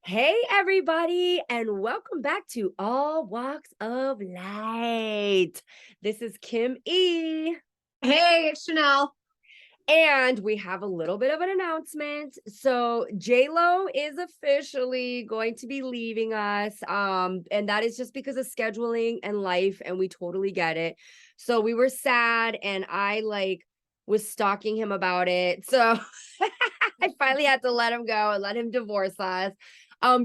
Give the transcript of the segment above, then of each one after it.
Hey, everybody, and welcome back to All Walks of Light. This is Kim E. Hey, it's Chanel. And we have a little bit of an announcement. So J-Lo is officially going to be leaving us. And that is just because of scheduling and life, and we totally get it. So we were sad, and I was stalking him about it. So I finally had to let him go and let him divorce us.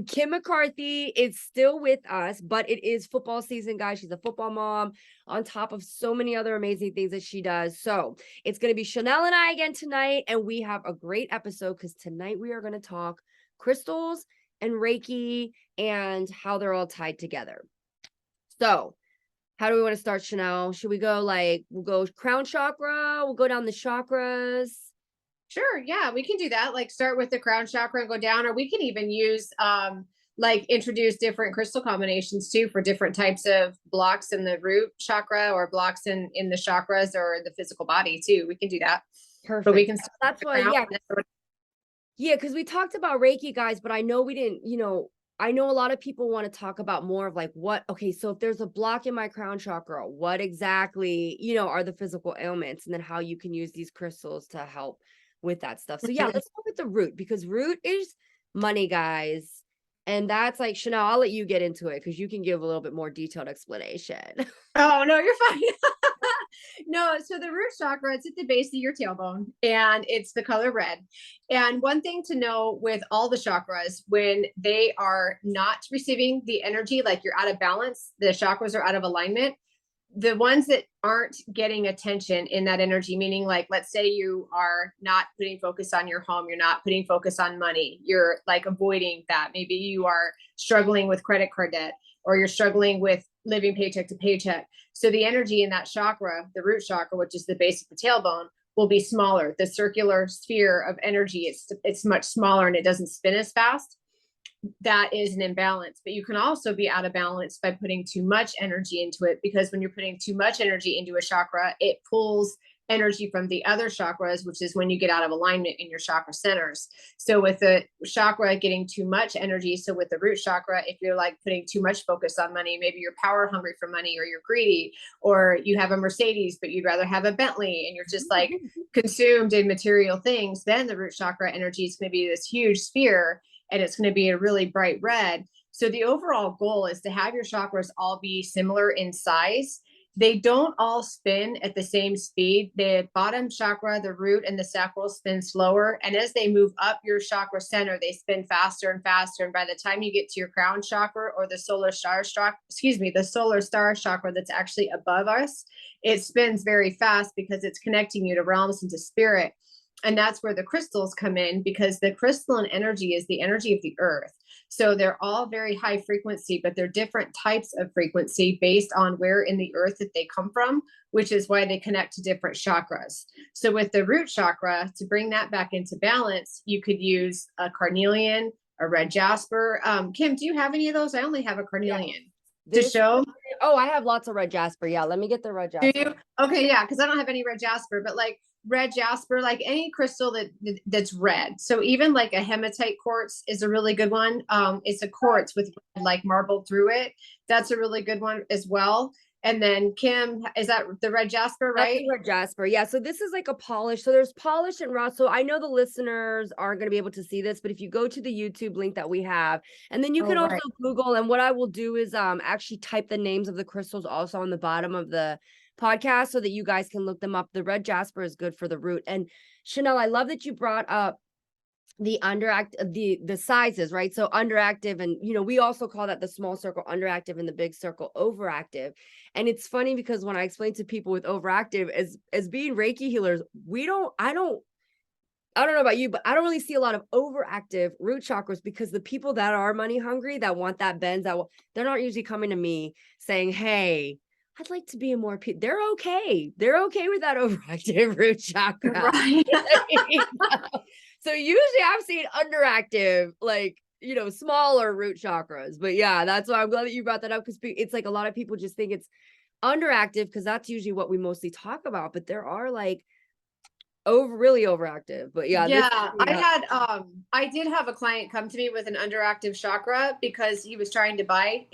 Kim McCarthy is still with us, but it is football season, guys. She's a football mom on top of so many other amazing things that she does. So it's going to be Chanel and I again tonight, and we have a great episode because tonight we are going to talk crystals and Reiki and how they're all tied together. So, how do we want to start, Chanel? Should we go we'll go crown chakra, we'll go down the chakras? Sure, yeah, we can do that. Like start with the crown chakra and go down, or we can even use introduce different crystal combinations too for different types of blocks in the root chakra or blocks in the chakras or the physical body too. We can do that. But we Perfect. can start That's with the why, crown. yeah. Yeah, because we talked about Reiki, guys, but I know we didn't, I know a lot of people want to talk about more of okay, so if there's a block in my crown chakra, what exactly, are the physical ailments, and then how you can use these crystals to help with that stuff. So yeah, let's go with the root, because root is money, guys. And that's like, Chanel, I'll let you get into it because you can give a little bit more detailed explanation. Oh no, you're fine. No, so the root chakra, it's at the base of your tailbone and it's the color red. And one thing to know with all the chakras, when they are not receiving the energy, like you're out of balance, the chakras are out of alignment. The ones that aren't getting attention in that energy, meaning like, let's say you are not putting focus on your home, you're not putting focus on money, you're like avoiding that. Maybe you are struggling with credit card debt, or you're struggling with living paycheck to paycheck. So the energy in that chakra, the root chakra, which is the base of the tailbone, will be smaller. The circular sphere of energy, it's much smaller and it doesn't spin as fast. That is an imbalance. But you can also be out of balance by putting too much energy into it, because when you're putting too much energy into a chakra, it pulls energy from the other chakras, which is when you get out of alignment in your chakra centers. So with the chakra getting too much energy, so with the root chakra, if you're like putting too much focus on money, maybe you're power hungry for money, or you're greedy, or you have a Mercedes but you'd rather have a Bentley, and you're just like consumed in material things, then the root chakra energy is going to be this huge sphere, and it's going to be a really bright red. So the overall goal is to have your chakras all be similar in size. They don't all spin at the same speed. The bottom chakra, the root, and the sacral spin slower. And as they move up your chakra center, they spin faster and faster. And by the time you get to your crown chakra, or the solar star chakra, the solar star chakra that's actually above us, it spins very fast because it's connecting you to realms and to spirit. And that's where the crystals come in, because the crystalline energy is the energy of the earth. So they're all very high frequency, but they're different types of frequency based on where in the earth that they come from, which is why they connect to different chakras. So with the root chakra, to bring that back into balance, you could use a carnelian, a red jasper. Kim, do you have any of those? I only have a carnelian. To show. Oh, I have lots of red jasper. Yeah, let me get the red jasper. Do you? Okay, yeah, because I don't have any red jasper, but like red jasper, like any crystal that's red. So even like a hematite quartz is a really good one. It's a quartz with like marble through it. That's a really good one as well. And then Kim, is that the red jasper, That's right? the red jasper. Yeah. So this is like a polish. So there's polish and raw. So I know the listeners aren't going to be able to see this, but if you go to the YouTube link that we have, and then you can also Google, and what I will do is actually type the names of the crystals also on the bottom of the podcast so that you guys can look them up. The red jasper is good for the root. And Chanel, I love that you brought up the the sizes, right? So underactive, and we also call that the small circle underactive and the big circle overactive. And it's funny because when I explain to people with overactive as being Reiki healers, I don't know about you, but I don't really see a lot of overactive root chakras, because the people that are money hungry, that want that bends, they're not usually coming to me saying, hey, I'd like to be a more they're okay. They're okay with that overactive root chakra. Right. So usually I've seen underactive, smaller root chakras. But yeah, that's why I'm glad that you brought that up, because it's like a lot of people just think it's underactive because that's usually what we mostly talk about. But there are like really overactive. But yeah, this Yeah, yeah. I did have a client come to me with an underactive chakra because he was trying to buy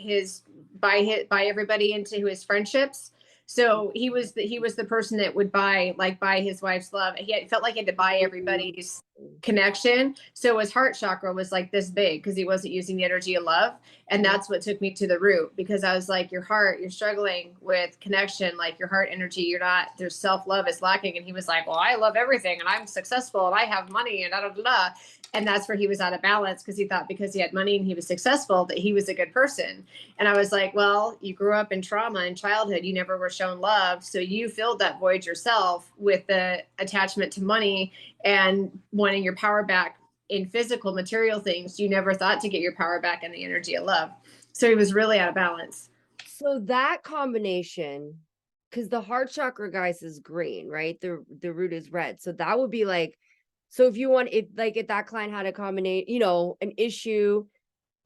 everybody into his friendships. So he was the person that would buy his wife's love. Felt like he had to buy everybody's connection. So his heart chakra was like this big because he wasn't using the energy of love. And that's what took me to the root, because I was like, your heart, you're struggling with connection, like your heart energy, you're not, there's self-love is lacking. And he was like, well, I love everything and I'm successful and I have money and da da da. And that's where he was out of balance, because he thought because he had money and he was successful that he was a good person. And I was like, well, you grew up in trauma in childhood. You never were shown love. So you filled that void yourself with the attachment to money and wanting your power back in physical material things. You never thought to get your power back in the energy of love. So he was really out of balance. So that combination, because the heart chakra, guys, is green, right? The root is red. So that would be like, so if you want, if that client had a combination, an issue,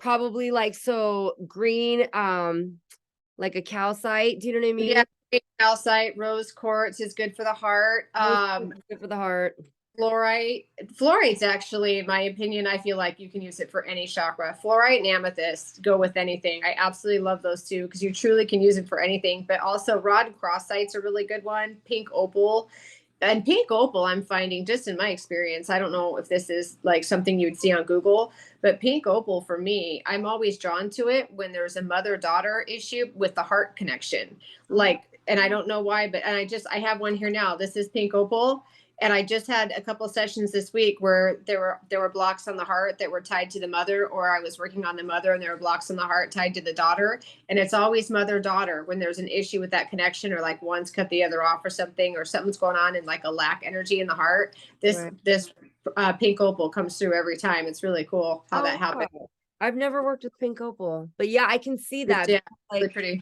probably like, so green, like a calcite, do you know what I mean? Yeah, calcite, rose quartz is good for the heart. Good for the heart. Fluorite's actually, in my opinion, I feel like you can use it for any chakra. Fluorite and amethyst go with anything. I absolutely love those two because you truly can use it for anything. But also rod crossite's a really good one. Pink opal. And pink opal, I'm finding, just in my experience, I don't know if this is like something you'd see on Google, but pink opal for me, I'm always drawn to it when there's a mother-daughter issue with the heart connection. Like, and I don't know why, but I have one here now. This is pink opal. And I just had a couple sessions this week where there were blocks on the heart that were tied to the mother, or I was working on the mother and there were blocks on the heart tied to the daughter. And it's always mother daughter when there's an issue with that connection, or like one's cut the other off or something, or something's going on in like a lack energy in the heart. This pink opal comes through every time. It's really cool how that happens. Wow. I've never worked with pink opal, but yeah, I can see that. Yeah, like really pretty.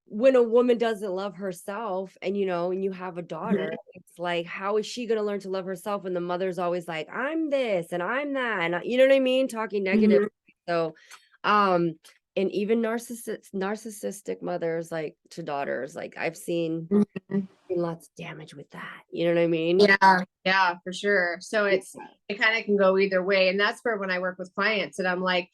When a woman doesn't love herself, and and you have a daughter, it's like, how is she going to learn to love herself when the mother's always like, I'm this and I'm that, and you know what I mean, talking negative. So and even narcissistic mothers, like, to daughters, like, I've seen lots of damage with that, you know what I mean? Yeah, for sure. So it kind of can go either way. And that's where when I work with clients and I'm like,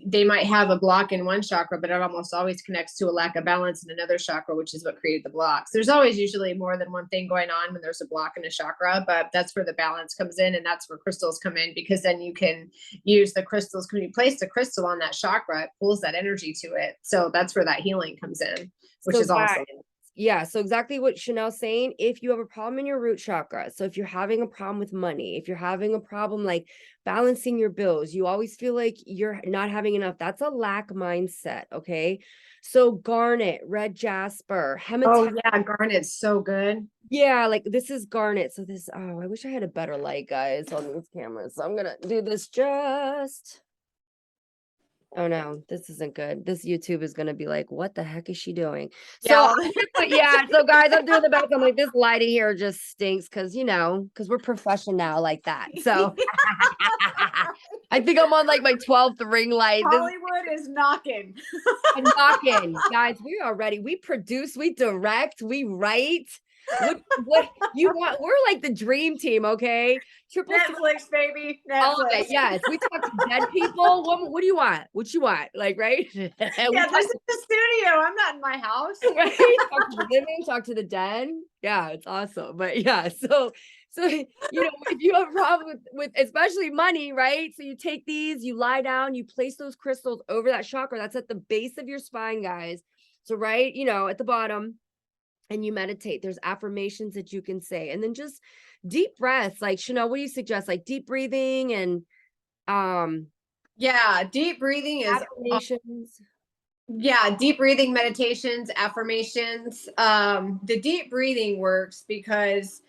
they might have a block in one chakra, but it almost always connects to a lack of balance in another chakra, which is what created the blocks. There's always usually more than one thing going on when there's a block in a chakra, but that's where the balance comes in. And that's where crystals come in, because then you can use the crystals. When you place the crystal on that chakra, it pulls that energy to it. So that's where that healing comes in, which is awesome. Yeah, so exactly what Chanel's saying. If you have a problem in your root chakra, so if you're having a problem with money, if you're having a problem like balancing your bills, you always feel like you're not having enough, that's a lack mindset, okay? So garnet, red jasper, hematite. Oh yeah, garnet's so good. Yeah, like this is garnet. So this, I wish I had a better light, guys, on these cameras. So I'm gonna do this just. Oh no, this isn't good. This YouTube is gonna be like, what the heck is she doing? So yeah, so guys, I'm doing the best. I'm like, this lighting here just stinks because we're professional now like that. So I think I'm on like my 12th ring light. Hollywood is knocking. Knocking. Guys, we are ready. We produce, we direct, we write. What you want? We're like the dream team, okay? Netflix, baby. Netflix. Yes, we talk to dead people. What do you want? What you want? Like, right? Yeah, this is the studio. I'm not in my house. Right? Talk to the living, talk to the dead. Yeah, it's awesome. But yeah, so if you have a problem with especially money, right? So you take these, you lie down, you place those crystals over that chakra. That's at the base of your spine, guys. So right, at the bottom. And you meditate. There's affirmations that you can say, and then just deep breaths. Like, Chanel, what do you suggest? Like deep breathing and yeah, deep breathing is affirmations. Yeah, deep breathing, meditations, affirmations. The deep breathing works because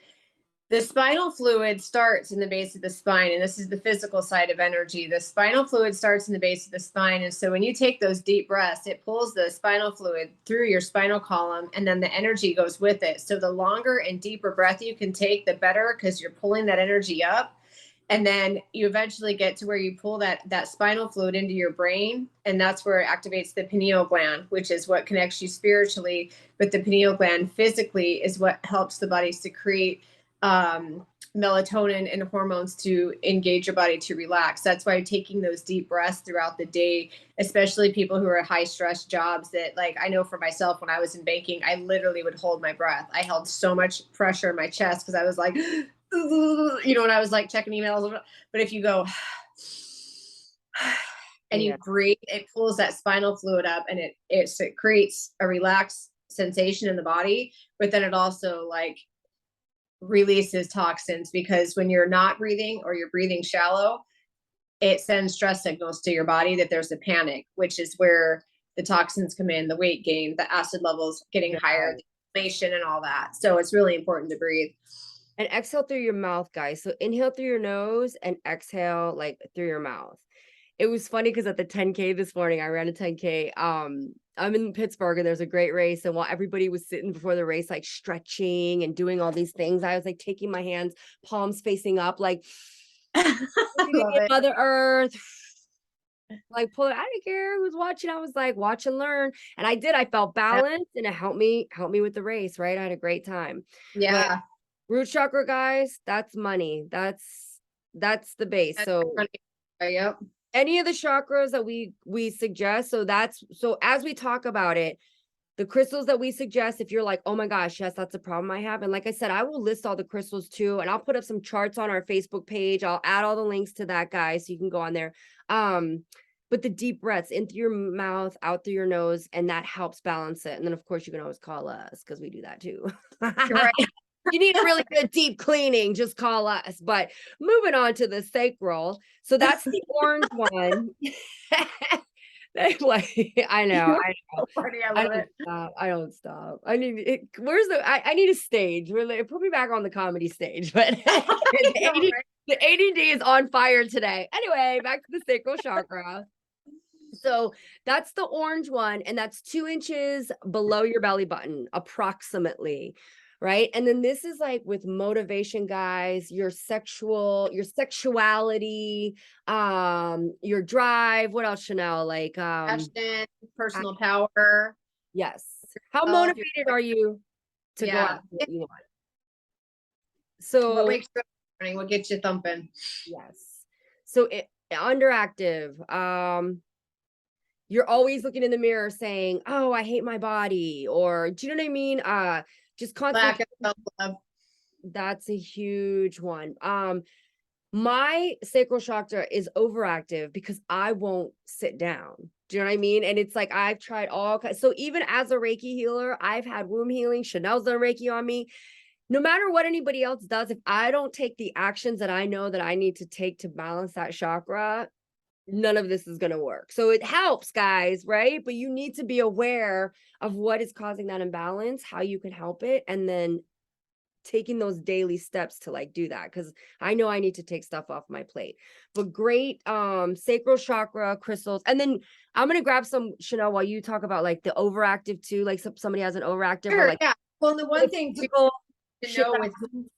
the spinal fluid starts in the base of the spine, and this is the physical side of energy. The spinal fluid starts in the base of the spine, and so when you take those deep breaths, it pulls the spinal fluid through your spinal column, and then the energy goes with it. So the longer and deeper breath you can take, the better, because you're pulling that energy up. And then you eventually get to where you pull that spinal fluid into your brain, and that's where it activates the pineal gland, which is what connects you spiritually. But the pineal gland physically is what helps the body secrete melatonin and hormones to engage your body to relax. That's why taking those deep breaths throughout the day, especially people who are high stress jobs, that like I know for myself, when I was in banking, I literally would hold my breath. I held so much pressure in my chest because I was like, when I was like checking emails. But if you go and Yeah. you breathe, it pulls that spinal fluid up, and it creates a relaxed sensation in the body. But then it also like releases toxins, because when you're not breathing or you're breathing shallow, it sends stress signals to your body that there's a panic, which is where the toxins come in, the weight gain, the acid levels getting Yeah. higher, the inflammation, and all that. So it's really important to breathe. And exhale through your mouth, guys. So inhale through your nose and exhale like through your mouth. It was funny because at the 10K this morning, I ran a 10K. I'm in Pittsburgh and there's a great race. And while everybody was sitting before the race, like stretching and doing all these things, I was like taking my hands, palms facing up, like I breathing love in it. Mother Earth, like pull it. I didn't care who's watching. I was like, watch and learn. And I did. I felt balanced and it helped me with the race, right? I had a great time. But Yeah. root chakra, guys, that's money. That's the base. That's So funny. Yep. any of the chakras that we suggest, so as we talk about it, the crystals that we suggest, if you're like, oh my gosh, yes, that's a problem I have. And like I said, I will list all the crystals too, and I'll put up some charts on our Facebook page. I'll add all the links to that, guys, so you can go on there. But the deep breaths in through your mouth, out through your nose, and that helps balance it. And then of course you can always call us because we do that too. Right. You need a really good deep cleaning, just call us. But moving on to the sacral. So that's the orange one. Like, I know, You're so funny. I I love don't it. stop. I don't stop. I need it. I need a stage. Really, put me back on the comedy stage. But I know, right? the ADD is on fire today. Anyway, back to the sacral chakra. So that's the orange one, and that's 2 inches below your belly button, approximately. Right. And then this is like with motivation, guys, your sexuality, your drive. What else, Chanel? Like, Passion, personal power, yes. How self, your, motivated are you to go yeah. after what you want? What So, wakes you up in the morning? What gets you thumping? yes. So underactive. You're always looking in the mirror saying, "Oh, I hate my body," or do you know what I mean? Just constantly. Lack of self love. That's a huge one. My sacral chakra is overactive because I won't sit down. Do you know what I mean? And it's like I've tried so even as a Reiki healer, I've had womb healing. Chanel's done Reiki on me. No matter what anybody else does, if I don't take the actions that I know that I need to take to balance that chakra, none of this is going to work. So it helps, guys, right? But you need to be aware of what is causing that imbalance, how you can help it, and then taking those daily steps to like do that, because I know I need to take stuff off my plate. But great sacral chakra crystals. And then I'm gonna grab some, Chanel, while you talk about like the overactive too, like somebody has an overactive or Sure, like yeah. Well, the the one thing physical to shit know that with, happens,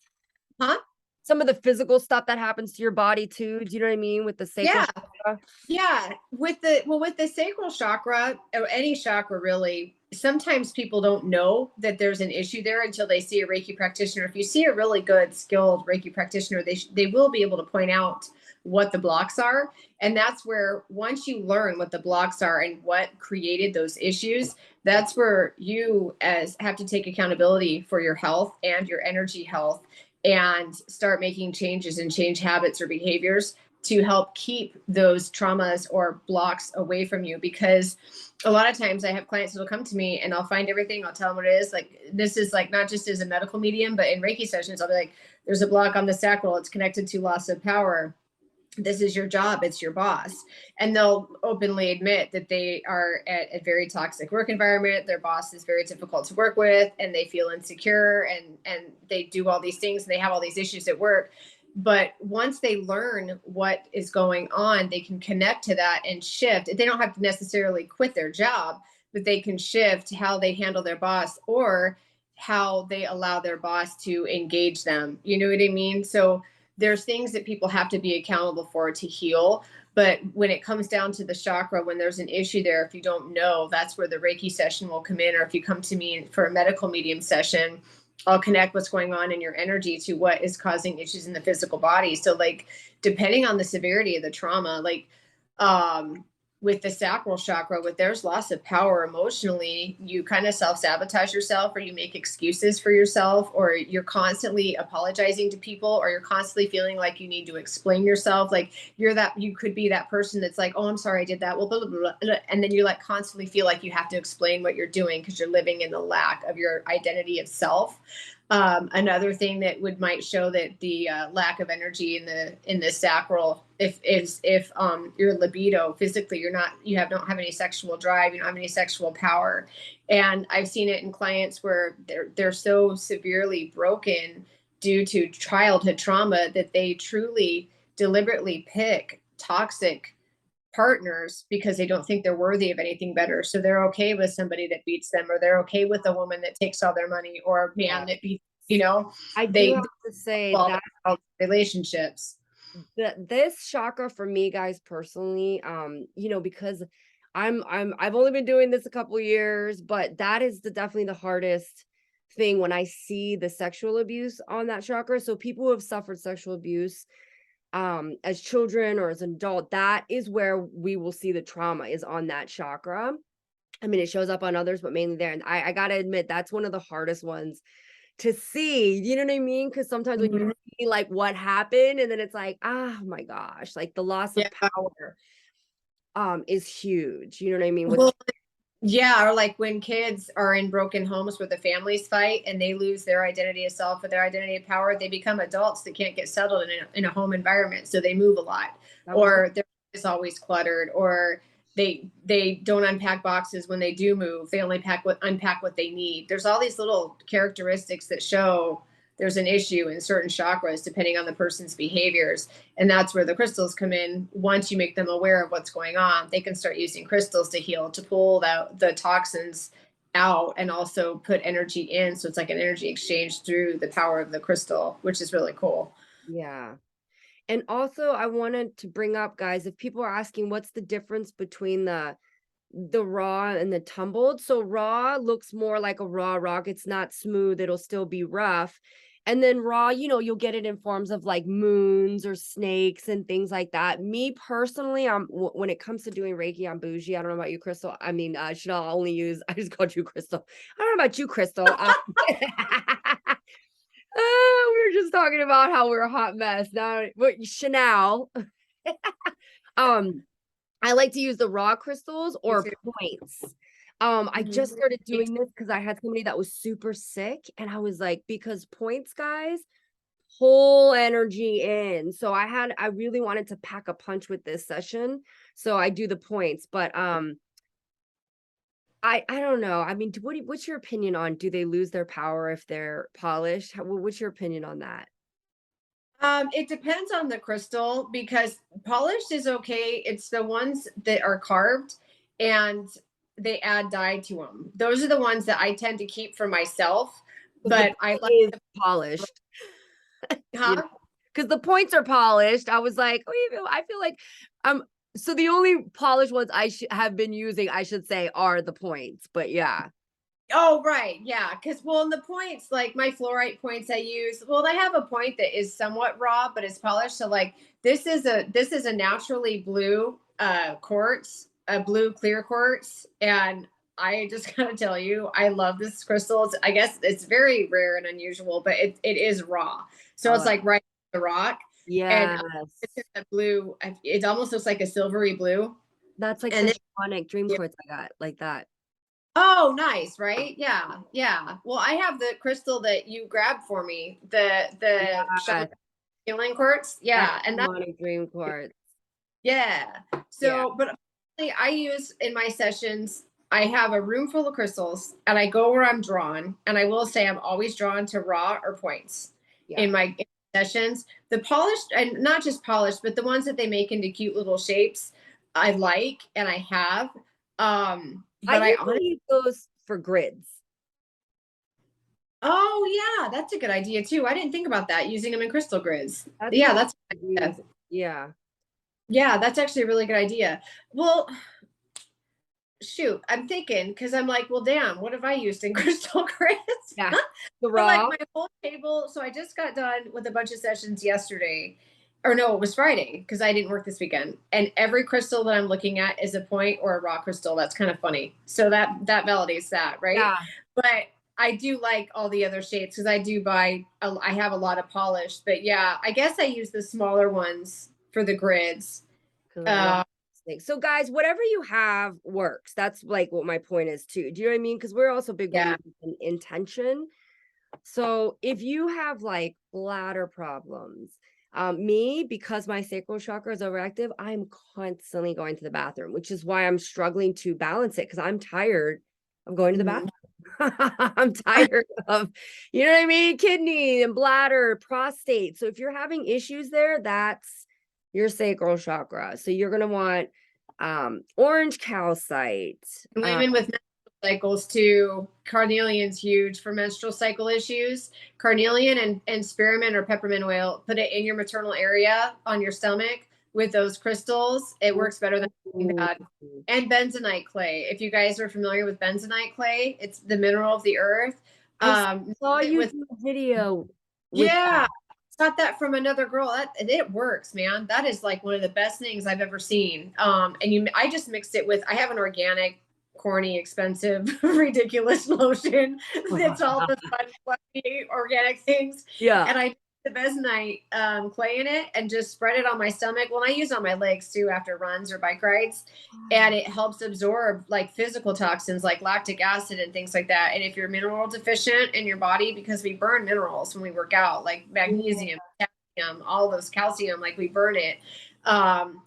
huh? some of the physical stuff that happens to your body too. Do you know what I mean with the sacral Yeah. chakra? Yeah, with the sacral chakra, or any chakra really, sometimes people don't know that there's an issue there until they see a Reiki practitioner. If you see a really good skilled Reiki practitioner, they will be able to point out what the blocks are, and that's where once you learn what the blocks are and what created those issues, that's where you as have to take accountability for your health and your energy health, and start making changes and change habits or behaviors to help keep those traumas or blocks away from you. Because a lot of times I have clients that'll come to me and I'll find everything, I'll tell them what it is. Like, this is like not just as a medical medium, but in Reiki sessions, I'll be like, there's a block on the sacral, it's connected to loss of power. This is your job, it's your boss. And they'll openly admit that they are at a very toxic work environment, their boss is very difficult to work with, and they feel insecure, and they do all these things and they have all these issues at work. But once they learn what is going on, they can connect to that and shift. They don't have to necessarily quit their job, but they can shift how they handle their boss, or how they allow their boss to engage them. You know what I mean? So there's things that people have to be accountable for to heal. But when it comes down to the chakra, when there's an issue there, if you don't know, that's where the Reiki session will come in. Or if you come to me for a medical medium session, I'll connect what's going on in your energy to what is causing issues in the physical body. So like depending on the severity of the trauma, like um with the sacral chakra, with there's loss of power emotionally, you kind of self-sabotage yourself, or you make excuses for yourself, or you're constantly apologizing to people, or you're constantly feeling like you need to explain yourself. Like you could be that person that's like, oh, I'm sorry I did that, well, blah, blah, blah, blah. And then you like constantly feel like you have to explain what you're doing because you're living in the lack of your identity of self. Another thing that might show that the lack of energy in the sacral, if your libido physically, you don't have any sexual drive, you don't have any sexual power. And I've seen it in clients where they're so severely broken due to childhood trauma that they truly deliberately pick toxic partners because they don't think they're worthy of anything better. So they're okay with somebody that beats them, or they're okay with a woman that takes all their money, or a man Yeah. that beats, you know, I do they have to say all that relationships. this chakra for me, guys, personally, because I've only been doing this a couple years, but that is definitely the hardest thing when I see the sexual abuse on that chakra. So people who have suffered sexual abuse as children or as an adult, that is where we will see the trauma is on that chakra. I mean, it shows up on others, but mainly there. And I gotta admit, that's one of the hardest ones to see. You know what I mean? Because sometimes when you Mhm. see like what happened, and then it's like, oh my gosh, like the loss of Yeah. power is huge. You know what I mean? With Well, yeah, or like when kids are in broken homes where the families fight and they lose their identity of self or their identity of power, they become adults that can't get settled in a home environment. So they move a lot, that was or their house is always cluttered, or they don't unpack boxes when they do move. They only unpack what they need. There's all these little characteristics that show there's an issue in certain chakras depending on the person's behaviors. And that's where the crystals come in. Once you make them aware of what's going on, they can start using crystals to heal, to pull the toxins out and also put energy in. So it's like an energy exchange through the power of the crystal, which is really cool. yeah. And also, I wanted to bring up, guys, if people are asking what's the difference between the raw and the tumbled. So raw looks more like a raw rock. It's not smooth. It'll still be rough. And then raw, you'll get it in forms of like moons or snakes and things like that. Me personally, when it comes to doing Reiki, I'm bougie. I don't know about you, Crystal. I mean, Chanel, I just called you Crystal. I don't know about you, Crystal. We were just talking about how we're a hot mess. Now, Chanel. um, I like to use the raw crystals Me or too. points. I just Mhm. started doing this because I had somebody that was super sick, and I was like, because points, guys, pull energy in. So I really wanted to pack a punch with this session. So I do the points, but I don't know. I mean, what's your opinion on, do they lose their power if they're polished? What's your opinion on that? It depends on the crystal because polished is okay. It's the ones that are carved and they add dye to them. Those are the ones that I tend to keep for myself. Because the But I point like is the, polished. You know, huh? because the points are polished. I was like, oh, I feel like so the only polished ones I have been using, I should say, are the points. But yeah. Oh, right. Yeah. Cause well, in the points, like my fluorite points I use, well, I have a point that is somewhat raw, but it's polished. So like this is a naturally blue quartz, a blue clear quartz. And I just gotta tell you, I love this crystal. I guess it's very rare and unusual, but it is raw. So I it's love like right in the rock. And Yes. it's a blue, it almost looks like a silvery blue. That's like And the then shamanic dream quartz I got, like that. oh, nice, right? Yeah, yeah. Well, I have the crystal that you grabbed for me, the Yeah, healing quartz. that's Yeah, and that's shamanic dream quartz. yeah. Yeah. So, but I use in my sessions, I have a room full of crystals, and I go where I'm drawn. And I will say, I'm always drawn to raw or points Yeah. in my sessions. The polished, and not just polished, but the ones that they make into cute little shapes, I like and I have. I But I usually honestly. use those for grids. Oh yeah, that's a good idea too. I didn't think about that, using them in crystal grids. That's Yeah, what that's I use. Yeah. yeah, that's actually a really good idea. Well, shoot, I'm thinking because I'm like, well, damn, what have I used in crystal grid? Yeah. The For like raw. my whole table. So I just got done with a bunch of sessions yesterday. Or no, it was Friday because I didn't work this weekend. And every crystal that I'm looking at is a point or a raw crystal. That's kind of funny. So that validates that, right? Yeah. But I do like all the other shapes because I do buy. I have a lot of polished, but yeah, I guess I use the smaller ones for the grids. Good lord. Uh, So guys, whatever you have works. That's like what my point is too. Do you know what I mean? Because we're also big yeah, believers in intention. So if you have like bladder problems, me, because my sacral chakra is overactive, I'm constantly going to the bathroom, which is why I'm struggling to balance it because I'm tired of going to the mhm. bathroom. I'm tired of, you know what I mean? Kidney and bladder, prostate. So if you're having issues there, that's your sacral chakra. So you're going to want orange calcite. And women with menstrual cycles too. Carnelian's huge for menstrual cycle issues. Carnelian and spearmint or peppermint oil. Put it in your maternal area on your stomach with those crystals. It works better than Ooh. that. And bentonite clay. If you guys are familiar with bentonite clay, it's the mineral of the earth. I saw It you with do a video with yeah, that. got that from another girl. That it works, man. That is like one of the best things I've ever seen. I just mixed it with. I have an organic, corny, expensive, ridiculous lotion. It's all the fun, fluffy, organic things, Yeah. and I the bentonite clay in it and just spread it on my stomach. Well, I use it on my legs too after runs or bike rides, and it helps absorb like physical toxins like lactic acid and things like that. And if you're mineral deficient in your body, because we burn minerals when we work out, like magnesium, calcium, all those calcium, like we burn it,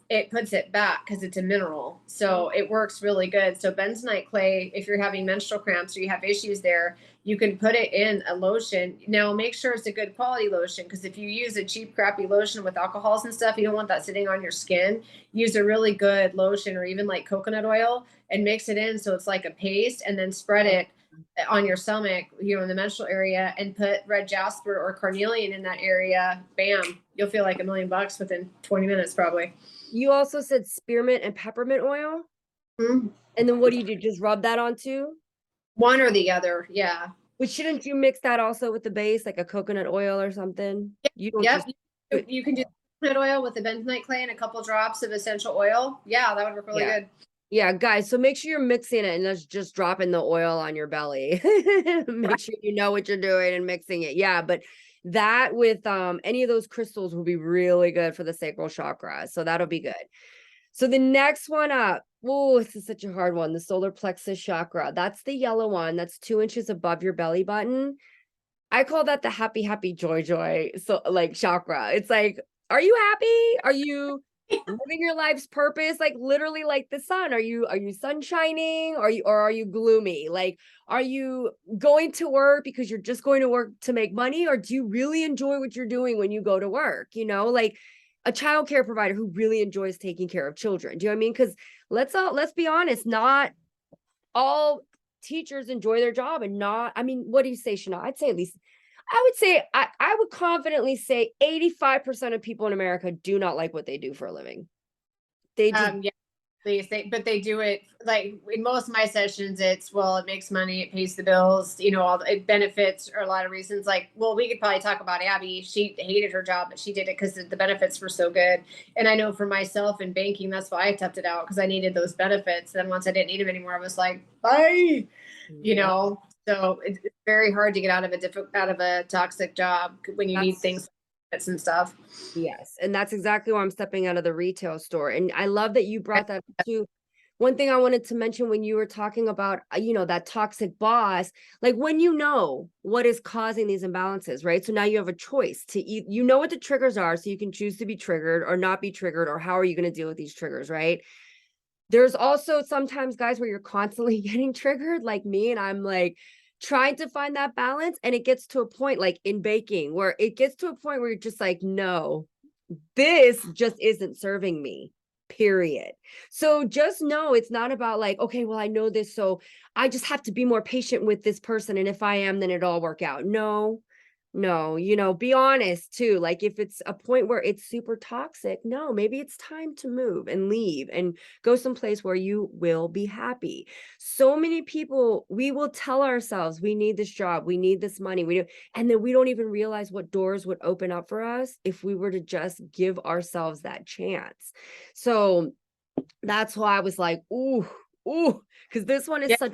it puts it back because it's a mineral. So it works really good. So bentonite clay, if you're having menstrual cramps or you have issues there, you can put it in a lotion. Now make sure it's a good quality lotion, because if you use a cheap, crappy lotion with alcohols and stuff, you don't want that sitting on your skin. Use a really good lotion or even like coconut oil and mix it in so it's like a paste, and then spread it on your stomach, in the menstrual area, and put red jasper or carnelian in that area. Bam, you'll feel like $1,000,000 within 20 minutes probably. You also said spearmint and peppermint oil. Mhm. And then what do you do? Just rub that onto? One or the other, yeah. But shouldn't you mix that also with the base, like a coconut oil or something? You don't Yep, just put, you can do coconut oil with the bentonite clay and a couple drops of essential oil. Yeah, that would work really yeah. good. Yeah, guys. So make sure you're mixing it and just dropping the oil on your belly. Make sure you know what you're doing and mixing it. Yeah, but that with any of those crystals will be really good for the sacral chakra. So that'll be good. So the next one up, oh, this is such a hard one. The solar plexus chakra. That's the yellow one. That's 2 inches above your belly button. I call that the happy, happy, joy, joy. So like chakra. It's like, are you happy? Are you living your life's purpose? Like literally like the sun. Are you sun shining? Or are you gloomy? Like, are you going to work because you're just going to work to make money? Or do you really enjoy what you're doing when you go to work? Like a child care provider who really enjoys taking care of children. Do you know what I mean? Because let's be honest, not all teachers enjoy their job, and not, I mean, what do you say, Shana? I'd say at least, I would say, I would confidently say 85% of people in America do not like what they do for a living. They just, Yeah, please. But they do it like in most of my sessions. It's, well, it makes money, it pays the bills, all it benefits are a lot of reasons. Like, well, we could probably talk about Abby. She hated her job, but she did it because the benefits were so good. And I know for myself in banking, that's why I toughed it out, because I needed those benefits. Then once I didn't need them anymore, I was like, bye. you yeah, know. So it's very hard to get out of a toxic job when you need that's, things and stuff. yes. And that's exactly why I'm stepping out of the retail store. And I love that you brought that up too. One thing I wanted to mention when you were talking about, that toxic boss, like when you know what is causing these imbalances, right? So now you have a choice to eat, what the triggers are, so you can choose to be triggered or not be triggered, or how are you going to deal with these triggers, right? There's also sometimes, guys, where you're constantly getting triggered, like me, and I'm like trying to find that balance. And it gets to a point, like in baking, where it gets to a point where you're just like, no, this just isn't serving me, period. So just know it's not about like, okay, well, I know this, so I just have to be more patient with this person, and if I am, then it'll all work out. No, No, be honest too. Like if it's a point where it's super toxic, no, maybe it's time to move and leave and go someplace where you will be happy. So many people, we will tell ourselves we need this job, we need this money, and then we don't even realize what doors would open up for us if we were to just give ourselves that chance. So that's why I was like, ooh, because this one is Yeah. such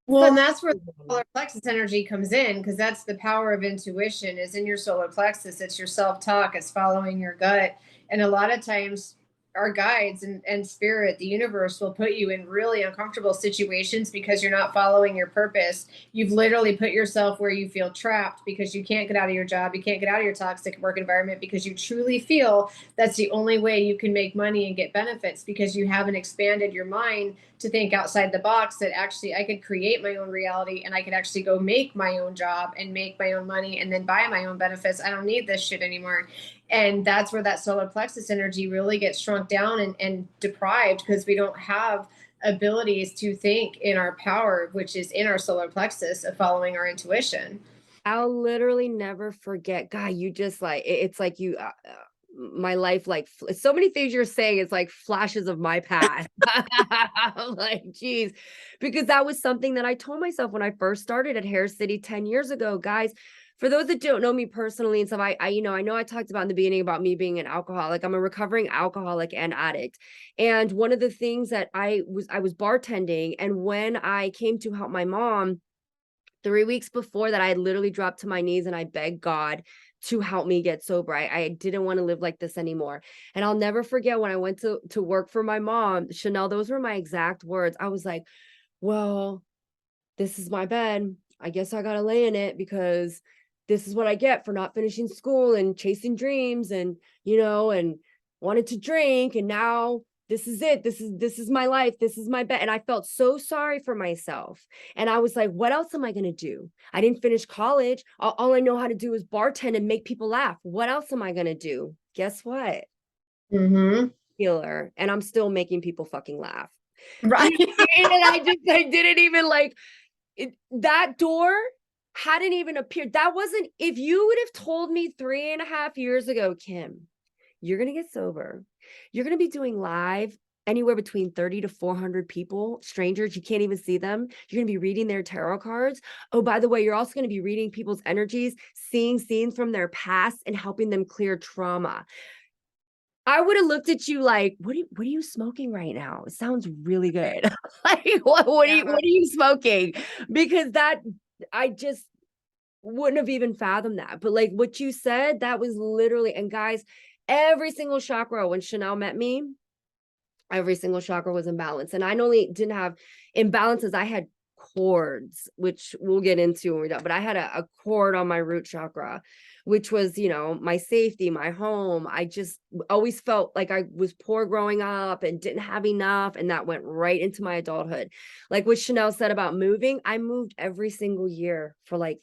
Well, such and that's where the solar plexus energy comes in, because that's the power of intuition is in your solar plexus. It's your self-talk, it's following your gut. And a lot of times our guides and spirit, the universe will put you in really uncomfortable situations because you're not following your purpose. You've literally put yourself where you feel trapped because you can't get out of your job, you can't get out of your toxic work environment because you truly feel that's the only way you can make money and get benefits, because you haven't expanded your mind to think outside the box that actually I could create my own reality and I could actually go make my own job and make my own money and then buy my own benefits. I don't need this shit anymore. And that's where that solar plexus energy really gets shrunk down and deprived, because we don't have abilities to think in our power, which is in our solar plexus of following our intuition. I'll literally never forget. God, you just like it's like you my life, like so many things you're saying, it's like flashes of my past. I'm like, geez, because that was something that I told myself when I first started at Hair City 10 years ago. Guys, for those that don't know me personally and stuff, I know I talked about in the beginning about me being an alcoholic. I'm a recovering alcoholic and addict. And one of the things that I was bartending, and when I came to help my mom 3 weeks before that, I had literally dropped to my knees and I begged God to help me get sober. I didn't want to live like this anymore. And I'll never forget when I went to work for my mom, Chanel, those were my exact words. I was like, well, this is my bed. I guess I gotta lay in it because this is what I get for not finishing school and chasing dreams and and wanted to drink, and now this is it. This is my life. This is my bed. And I felt so sorry for myself. And I was like, what else am I gonna do? I didn't finish college. All I know how to do is bartend and make people laugh. What else am I gonna do? Guess what? Mm-hmm. Healer. And I'm still making people fucking laugh. Right. And I didn't even like that door hadn't even appeared. That wasn't, if you would have told me 3.5 years ago, Kim, you're going to get sober. You're going to be doing live anywhere between 30 to 400 people, strangers, you can't even see them. You're going to be reading their tarot cards. Oh, by the way, you're also going to be reading people's energies, seeing scenes from their past and helping them clear trauma. I would have looked at you like, what are you smoking right now? It sounds really good. Like, Yeah. what are you smoking? Because that, I just wouldn't have even fathomed that. But like what you said, that was literally, and guys, every single chakra, when Chanel met me, every single chakra was imbalanced. And I not only didn't have imbalances, I had cords, which we'll get into when we're done. But I had a cord on my root chakra, which was, my safety, my home. I just always felt like I was poor growing up and didn't have enough. And that went right into my adulthood. Like what Chanel said about moving, I moved every single year for like,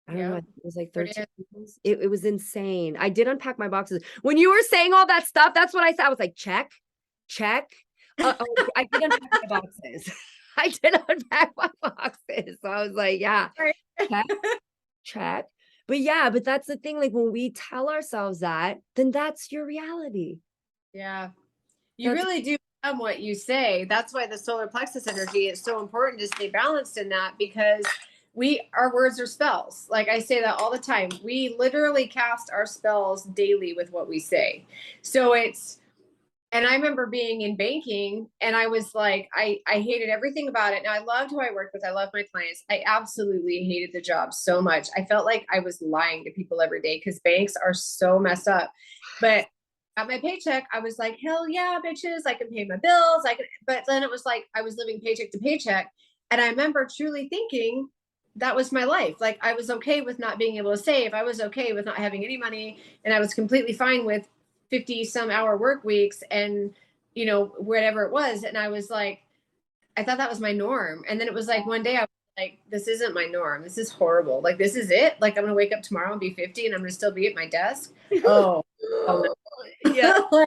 I don't know, I Yeah. think it was like 13 years. It was insane. I did unpack my boxes. When you were saying all that stuff, that's what I said. I was like, check, check. I did unpack my boxes. I did unpack my boxes. So I was like, yeah, Right. check, check. But yeah, but that's the thing. Like when we tell ourselves that, then that's your reality. Yeah. You That's really do become what you say. That's why the solar plexus energy is so important to stay balanced in that, because our words are spells. Like I say that all the time. We literally cast our spells daily with what we say. So and I remember being in banking and I was like, I hated everything about it. Now I loved who I worked with. I loved my clients. I absolutely hated the job so much. I felt like I was lying to people every day because banks are so messed up. But at my paycheck, I was like, hell yeah, bitches, I can pay my bills. But then it was like I was living paycheck to paycheck. And I remember truly thinking that was my life. Like I was okay with not being able to save. I was okay with not having any money. And I was completely fine with 50 some hour work weeks and, whatever it was. And I was like, I thought that was my norm. And then it was like one day I was like, this isn't my norm. This is horrible. Like, this is it. Like, I'm going to wake up tomorrow and be 50 and I'm going to still be at my desk. Oh, oh yeah. no.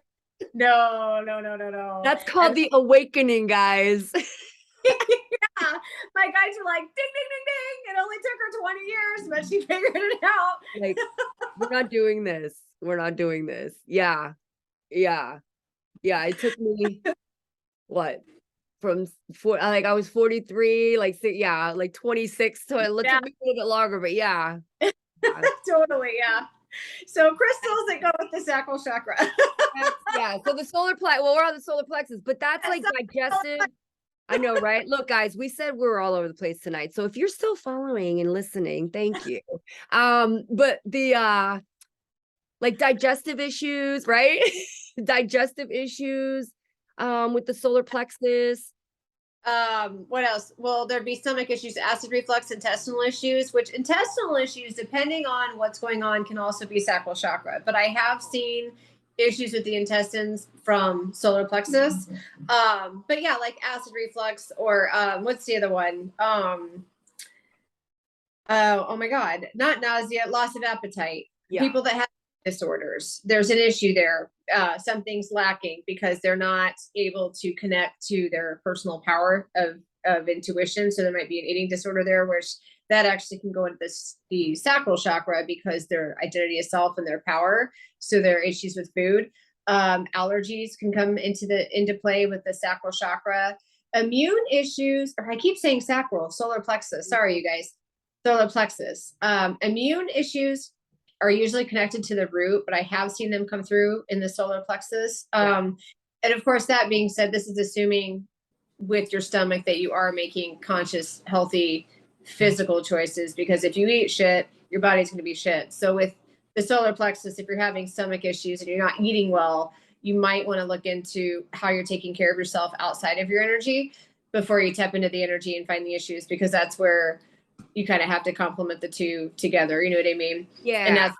No, no, no, no, no. That's called And the awakening, guys. yeah, my guys were like, ding, ding, ding, ding. It only took her 20 years, but she figured it out. Like, we're not doing this. We're not doing this. Yeah. Yeah. Yeah. It took me what? From like I was 43, like yeah, like 26. So it Yeah, took me a little bit longer, but yeah. totally. Yeah. So crystals that go with the sacral chakra. Yeah. So the solar plex, well, we're on the solar plexus, but that's like digestive. I know, right? Look, guys, we said we were all over the place tonight. So if you're still following and listening, thank you. But the like digestive issues, right? Digestive issues with the solar plexus. What else? Well, there'd be stomach issues, acid reflux, intestinal issues, which intestinal issues, depending on what's going on, can also be sacral chakra. But I have seen issues with the intestines from solar plexus. But yeah, like acid reflux, or what's the other one? Oh my God, not nausea, loss of appetite. Yeah. People that have disorders, there's an issue there. Something's lacking because they're not able to connect to their personal power of intuition. So there might be an eating disorder there, which that actually can go into the sacral chakra because their identity of self and their power. So there are issues with food. Allergies can come into play with the sacral chakra. Immune issues, or I keep saying sacral, solar plexus. Sorry, you guys. Solar plexus. Immune issues are usually connected to the root, but I have seen them come through in the solar plexus. And of course, that being said, this is assuming with your stomach that you are making conscious, healthy, physical choices, because if you eat shit, your body's going to be shit. So with the solar plexus, if you're having stomach issues and you're not eating well, you might want to look into how you're taking care of yourself outside of your energy before you tap into the energy and find the issues, because that's where you kind of have to complement the two together. You know what I mean? Yeah. And that's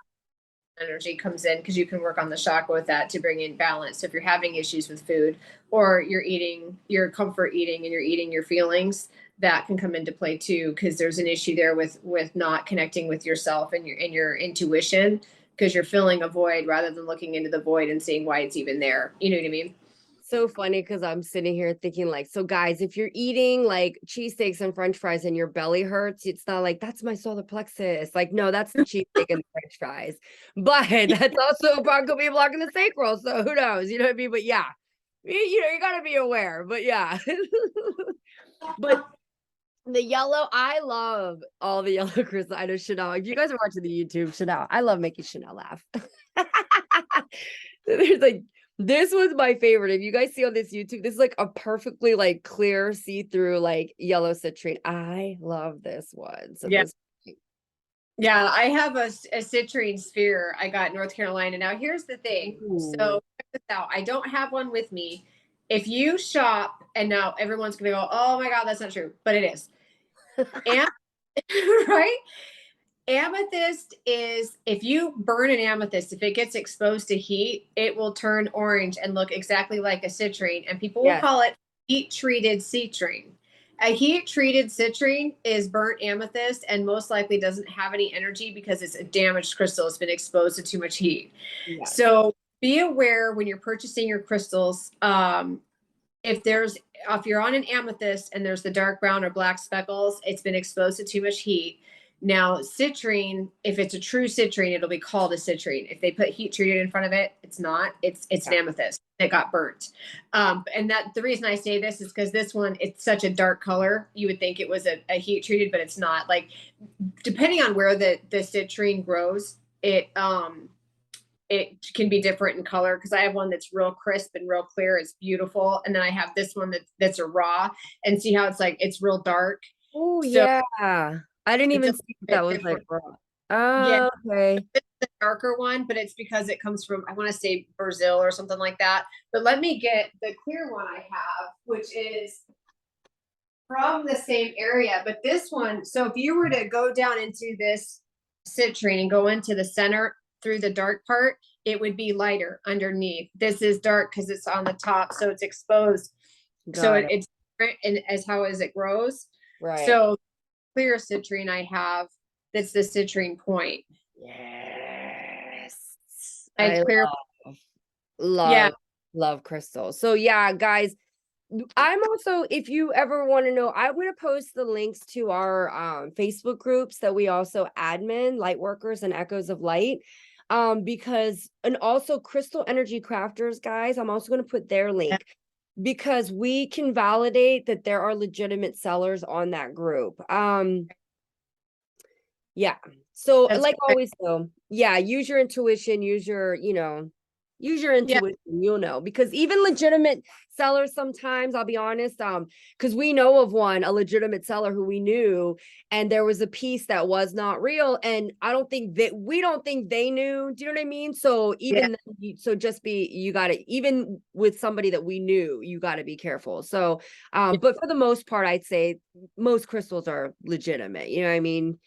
energy comes in, because you can work on the chakra with that to bring in balance. So if you're having issues with food, or you're eating your comfort eating and you're eating your feelings, that can come into play too, because there's an issue there with not connecting with yourself and your intuition, because you're filling a void rather than looking into the void and seeing why it's even there. You know what I mean? So funny, because I'm sitting here thinking, like, so guys, if you're eating like cheesesteaks and french fries and your belly hurts, it's not like that's my solar plexus. Like, no, that's the cheesesteak and the french fries. But that's also probably blocking the sacral. So who knows? You know what I mean? But yeah, you gotta be aware. But yeah. But the yellow, I love all the yellow crystal. I know Chanel. If you guys are watching the YouTube, Chanel, I love making Chanel laugh. There's like, this was my favorite. If you guys see on this YouTube, this is like a perfectly like clear, see-through, like yellow citrine. I love this one. So Yeah. this, Yeah, I have a citrine sphere I got in North Carolina. Now, here's the thing. ooh. So check this out. I don't have one with me. If you shop, and now everyone's going to go, oh my God, that's not true, but it is. And right? Amethyst is, if you burn an amethyst, if it gets exposed to heat, it will turn orange and look exactly like a citrine. And people will call it heat treated citrine. A heat treated citrine is burnt amethyst and most likely doesn't have any energy because it's a damaged crystal. It's been exposed to too much heat. Yes. So be aware when you're purchasing your crystals. If you're on an amethyst and there's the dark brown or black speckles, it's been exposed to too much heat. Now, citrine, if it's a true citrine, it'll be called a citrine. If they put heat treated in front of it, it's not. It's an amethyst that got burnt. And that the reason I say this is because this one, it's such a dark color. You would think it was a heat treated, but it's not. Like, depending on where the citrine grows, it can be different in color, because I have one that's real crisp and real clear. It's beautiful. And then I have this one that's a raw, and see how it's like, it's real dark. Oh, So yeah. I didn't even see that was like raw. Yeah. Oh, okay. It's the darker one, but it's because it comes from, I want to say Brazil or something like that. But let me get the clear one I have, which is from the same area. But this one, so if you were to go down into this citrine and go into the center through the dark part, it would be lighter underneath. This is dark because it's on the top, so it's exposed. So it's different, and as it grows. Right. So clear citrine I have, that's the citrine point. Yes. I clear love crystals. So yeah, guys, I'm also, if you ever want to know, I'm going to post the links to our Facebook groups that we also admin, light workers and echoes of light. Because, and also crystal energy crafters, guys, I'm also going to put their link because we can validate that there are legitimate sellers on that group. Yeah. So That's like great. always though, yeah, use your intuition, use your, use your Yeah. intuition, you'll know. Because even legitimate sellers sometimes, I'll be honest, because we know of one, a legitimate seller who we knew, and there was a piece that was not real. And I don't think that we don't think they knew. Do you know what I mean? So Yeah. even so just be, you gotta, even with somebody that we knew, you gotta be careful. So but for the most part, I'd say most crystals are legitimate. You know what I mean?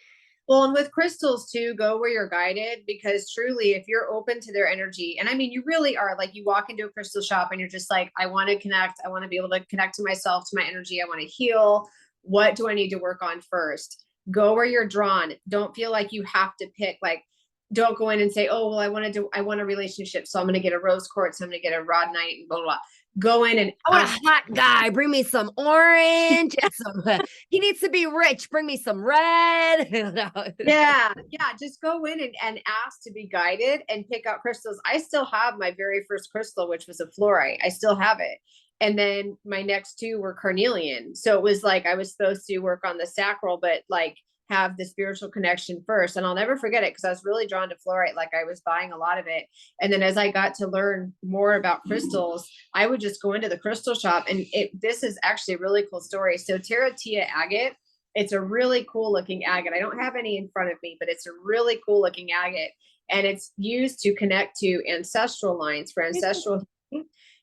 Well, and with crystals too, go where you're guided, because truly, if you're open to their energy, and I mean, you really are, like, you walk into a crystal shop and you're just like, I want to connect. I want to be able to connect to myself, to my energy. I want to heal. What do I need to work on first? Go where you're drawn. Don't feel like you have to pick, like, don't go in and say, oh, well, I want a relationship. So I'm going to get a rose quartz. I'm going to get a rod night and blah, blah, blah. Go in and I want ask. a hot guy. Bring me some orange and some. He needs to be rich. Bring me some red. Yeah, yeah. Just go in and ask to be guided and pick out crystals. I still have my very first crystal, which was a fluorite. I still have it. And then my next two were carnelian. So it was like I was supposed to work on the sacral, but like have the spiritual connection first. And I'll never forget it because I was really drawn to fluorite. Like I was buying a lot of it. And then as I got to learn more about crystals, I would just go into the crystal shop. And this is actually a really cool story. So Terra agate, it's a really cool looking agate. I don't have any in front of me, but it's a really cool looking agate. And it's used to connect to ancestral lines for ancestral.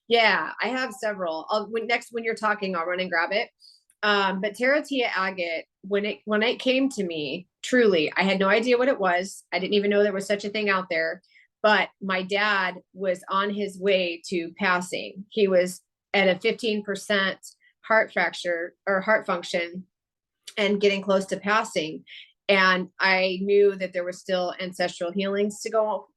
Yeah, I have several. When you're talking, I'll run and grab it. But Terra agate, when it came to me, truly, I had no idea what it was. I didn't even know there was such a thing out there. But my dad was on his way to passing. He was at a 15% heart fracture or heart function and getting close to passing. And I knew that there were still ancestral healings to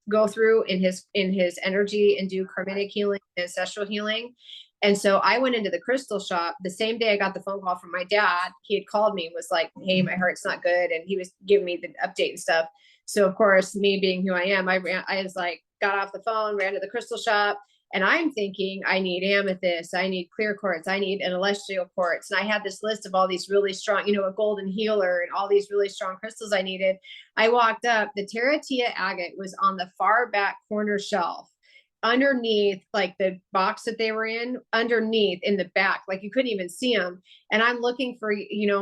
go through in his energy and do karmic healing, ancestral healing. And so I went into the crystal shop the same day I got the phone call from my dad. He had called me and was like, hey, my heart's not good. And he was giving me the update and stuff. So of course, me being who I am, I was like, got off the phone, ran to the crystal shop, and I'm thinking, I need amethyst, I need clear quartz, I need an celestial quartz. And I had this list of all these really strong, a golden healer and all these really strong crystals I needed. I walked up, the Terra agate was on the far back corner shelf underneath, like the box that they were in, underneath in the back, like you couldn't even see them. And I'm looking for,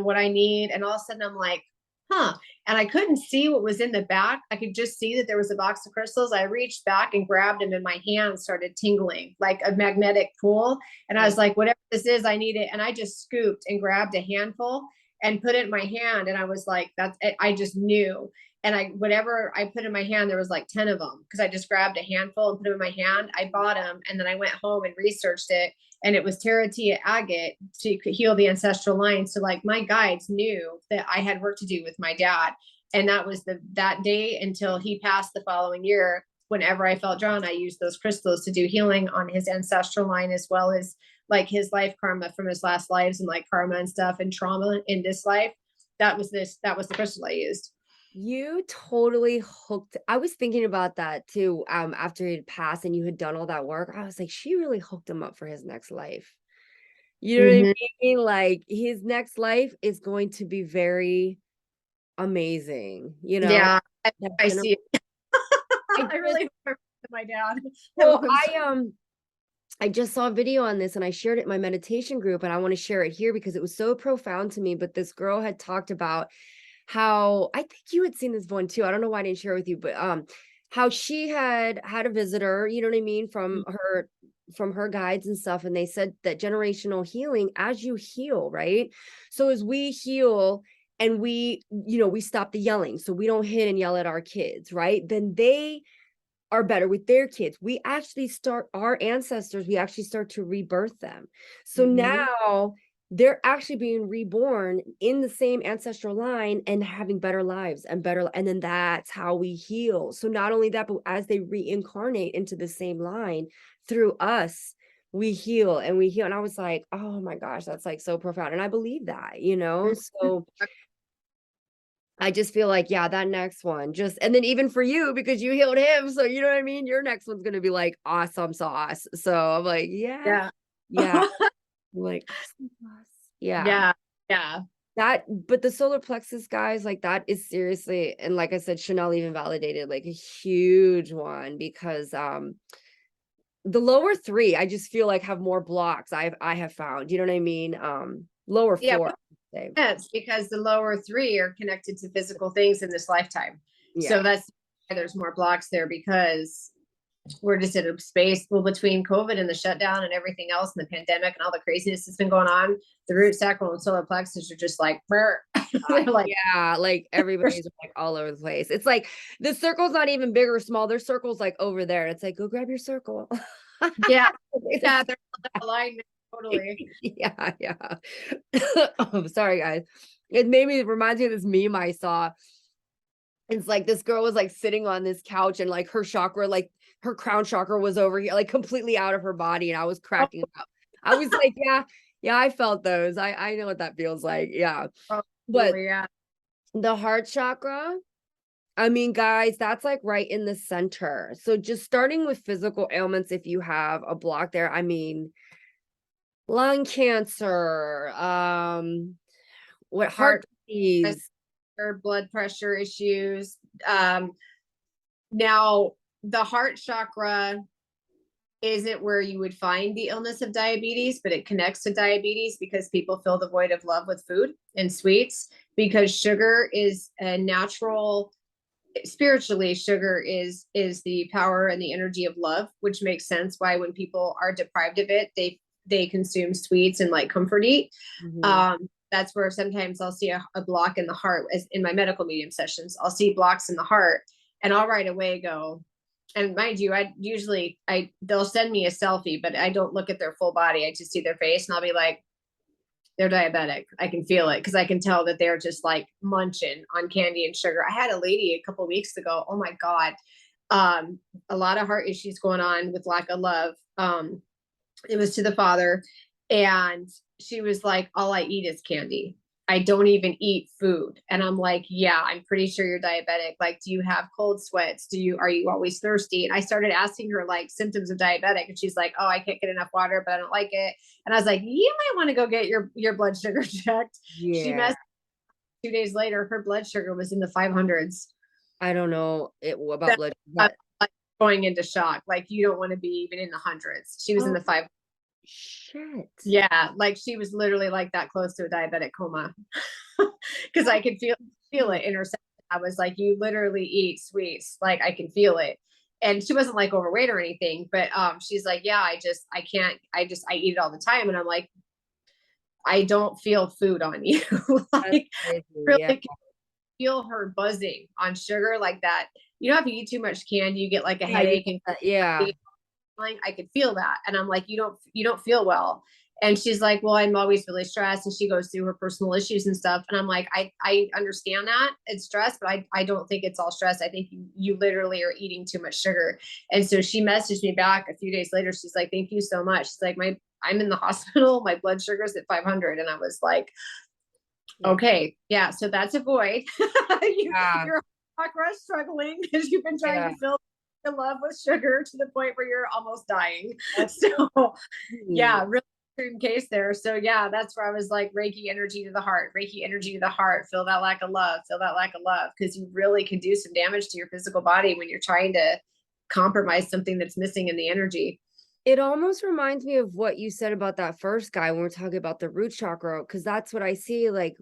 what I need. And all of a sudden I'm like, huh. And I couldn't see what was in the back. I could just see that there was a box of crystals. I reached back and grabbed them, and my hand started tingling like a magnetic pull. And I was like, whatever this is, I need it. And I just scooped and grabbed a handful and put it in my hand. And I was like, that's it. I just knew. And whatever I put in my hand, there was like 10 of them because I just grabbed a handful and put them in my hand. I bought them, and then I went home and researched it, and it was Terra agate to heal the ancestral line. So like my guides knew that I had work to do with my dad. And that was that day until he passed the following year. Whenever I felt drawn, I used those crystals to do healing on his ancestral line, as well as like his life karma from his last lives and like karma and stuff and trauma in this life. That was the crystal I used. You totally hooked. I was thinking about that too. After he'd passed and you had done all that work, I was like, she really hooked him up for his next life. You know what I Mm-hmm. mean? Like his next life is going to be very amazing. Yeah, That I gener- see it. I I just, really hope my dad. I well, love him so. I just saw a video on this and I shared it in my meditation group, and I want to share it here because it was so profound to me. But this girl had talked about how, I think you had seen this one too. I don't know why I didn't share it with you, but how she had a visitor, you know what I mean, from her guides and stuff, and they said that generational healing, as you heal, right? So as we heal and we stop the yelling, so we don't hit and yell at our kids, right? Then they are better with their kids. We actually start our ancestors, we actually start to rebirth them. So Mhm. now they're actually being reborn in the same ancestral line and having better lives and better, and then that's how we heal. So not only that, but as they reincarnate into the same line through us, we heal and we heal. And I was like, oh my gosh, that's like so profound. And I believe that, you know? So I just feel like, yeah, that next one just, and then even for you, because you healed him. So you know what I mean? Your next one's going to be like awesome sauce. So I'm like, yeah, Yeah. yeah. I'm like awesome sauce. Yeah. Yeah. Yeah. That, but the solar plexus guys, like that is seriously, and like I said, Chanel even validated like a huge one because the lower three, I just feel like have more blocks. I have found, you know what I mean? Lower Yeah. four, I would say. Sense because the lower three are connected to physical things in this lifetime. So Yeah. that's why there's more blocks there because we're just in a space, well, between COVID and the shutdown and everything else and the pandemic and all the craziness that's been going on. The root, sacral, and solar plexus are just like, they're like, Yeah, like everybody's like all over the place. It's like the circle's not even big or small. Their circle's like over there. It's like, go grab your circle. yeah, yeah, they're alignment totally. Yeah, yeah. Oh, sorry, guys. It made me, it reminds me of this meme I saw. It's like this girl was like sitting on this couch and like her chakra, like her crown chakra was over here, like completely out of her body. And I was cracking up. I was like, yeah, yeah, I felt those. I know what that feels like. Yeah. Oh, But totally, yeah. the heart chakra, I mean, guys, that's like right in the center. So just starting with physical ailments, if you have a block there, I mean, lung cancer, what heart Heart, disease. blood pressure issues. Um, Now, the heart chakra isn't where you would find the illness of diabetes, but it connects to diabetes because people fill the void of love with food and sweets. Because sugar is a natural, spiritually, sugar is the power and the energy of love, which makes sense why when people are deprived of it, they consume sweets and like comfort eat. Mhm. That's where sometimes I'll see a block in the heart, as in my medical medium sessions. I'll see blocks in the heart, and I'll right away go. And mind you, I usually they'll send me a selfie, but I don't look at their full body. I just see their face, and I'll be like, they're diabetic. I can feel it because I can tell that they're just like munching on candy and sugar. I had a lady a couple weeks ago. Oh my god, a lot of heart issues going on with lack of love. It was to the father, and she was like, all I eat is candy. I don't even eat food. And I'm like, yeah, I'm pretty sure you're diabetic. Like, do you have cold sweats? Are you always thirsty? And I started asking her like symptoms of diabetic, and she's like, oh, I can't get enough water, but I don't like it. And I was like, you might want to go get your blood sugar checked. She Yeah. messed 2 days later, her blood sugar was in the 500s. I don't know it about That, blood, uh, but like going into shock. Like, you don't want to be even in the hundreds. She was in oh the five. shit. Yeah, like she was literally like that close to a diabetic coma. Because I could feel it in her. I was like, you literally eat sweets, like I can feel it. And she wasn't like overweight or anything, but she's like, yeah, I can't, I eat it all the time. And I'm like, I don't feel food on you. That's Like, crazy. really Yeah. can feel her buzzing on sugar like that. You know, if you eat too much candy, you get like a Yeah, you headache get and that. Yeah. I could feel that. And I'm like, you don't feel well. And she's like, well, I'm always really stressed. And she goes through her personal issues and stuff. And I'm like, I understand that it's stress, but I don't think it's all stress. I think you literally are eating too much sugar. And so she messaged me back a few days later. She's like, thank you so much. She's like, I'm in the hospital. My blood sugar's at 500. And I was like, okay, yeah. So that's a void. Yeah. You're struggling because you've been trying Yeah. to fill in love with sugar to the point where you're almost dying. That's So crazy. yeah, really extreme case there. So yeah, that's where I was like, Reiki energy to the heart, Reiki energy to the heart, feel that lack of love, feel that lack of love, because you really can do some damage to your physical body when you're trying to compromise something that's missing in the energy. It almost reminds me of what you said about that first guy when we're talking about the root chakra, because that's what I see. Like,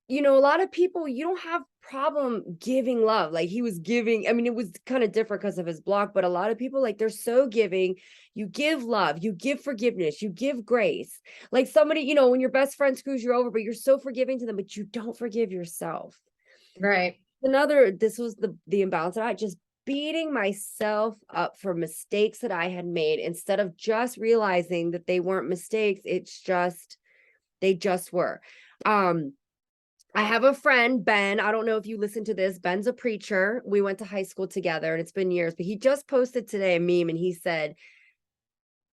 you know, a lot of people, you don't have problem giving love. Like he was giving, I mean, it was kind of different because of his block, but a lot of people, like they're so giving. You give love, you give forgiveness, you give grace. Like somebody, you know, when your best friend screws you over, but you're so forgiving to them, but you don't forgive yourself. Right. Another, this was the imbalance that I just beating myself up for mistakes that I had made instead of just realizing that they weren't mistakes. It's just, they just were. I have a friend, Ben. I don't know if you listen to this. Ben's a preacher. We went to high school together and it's been years, but he just posted today a meme and he said,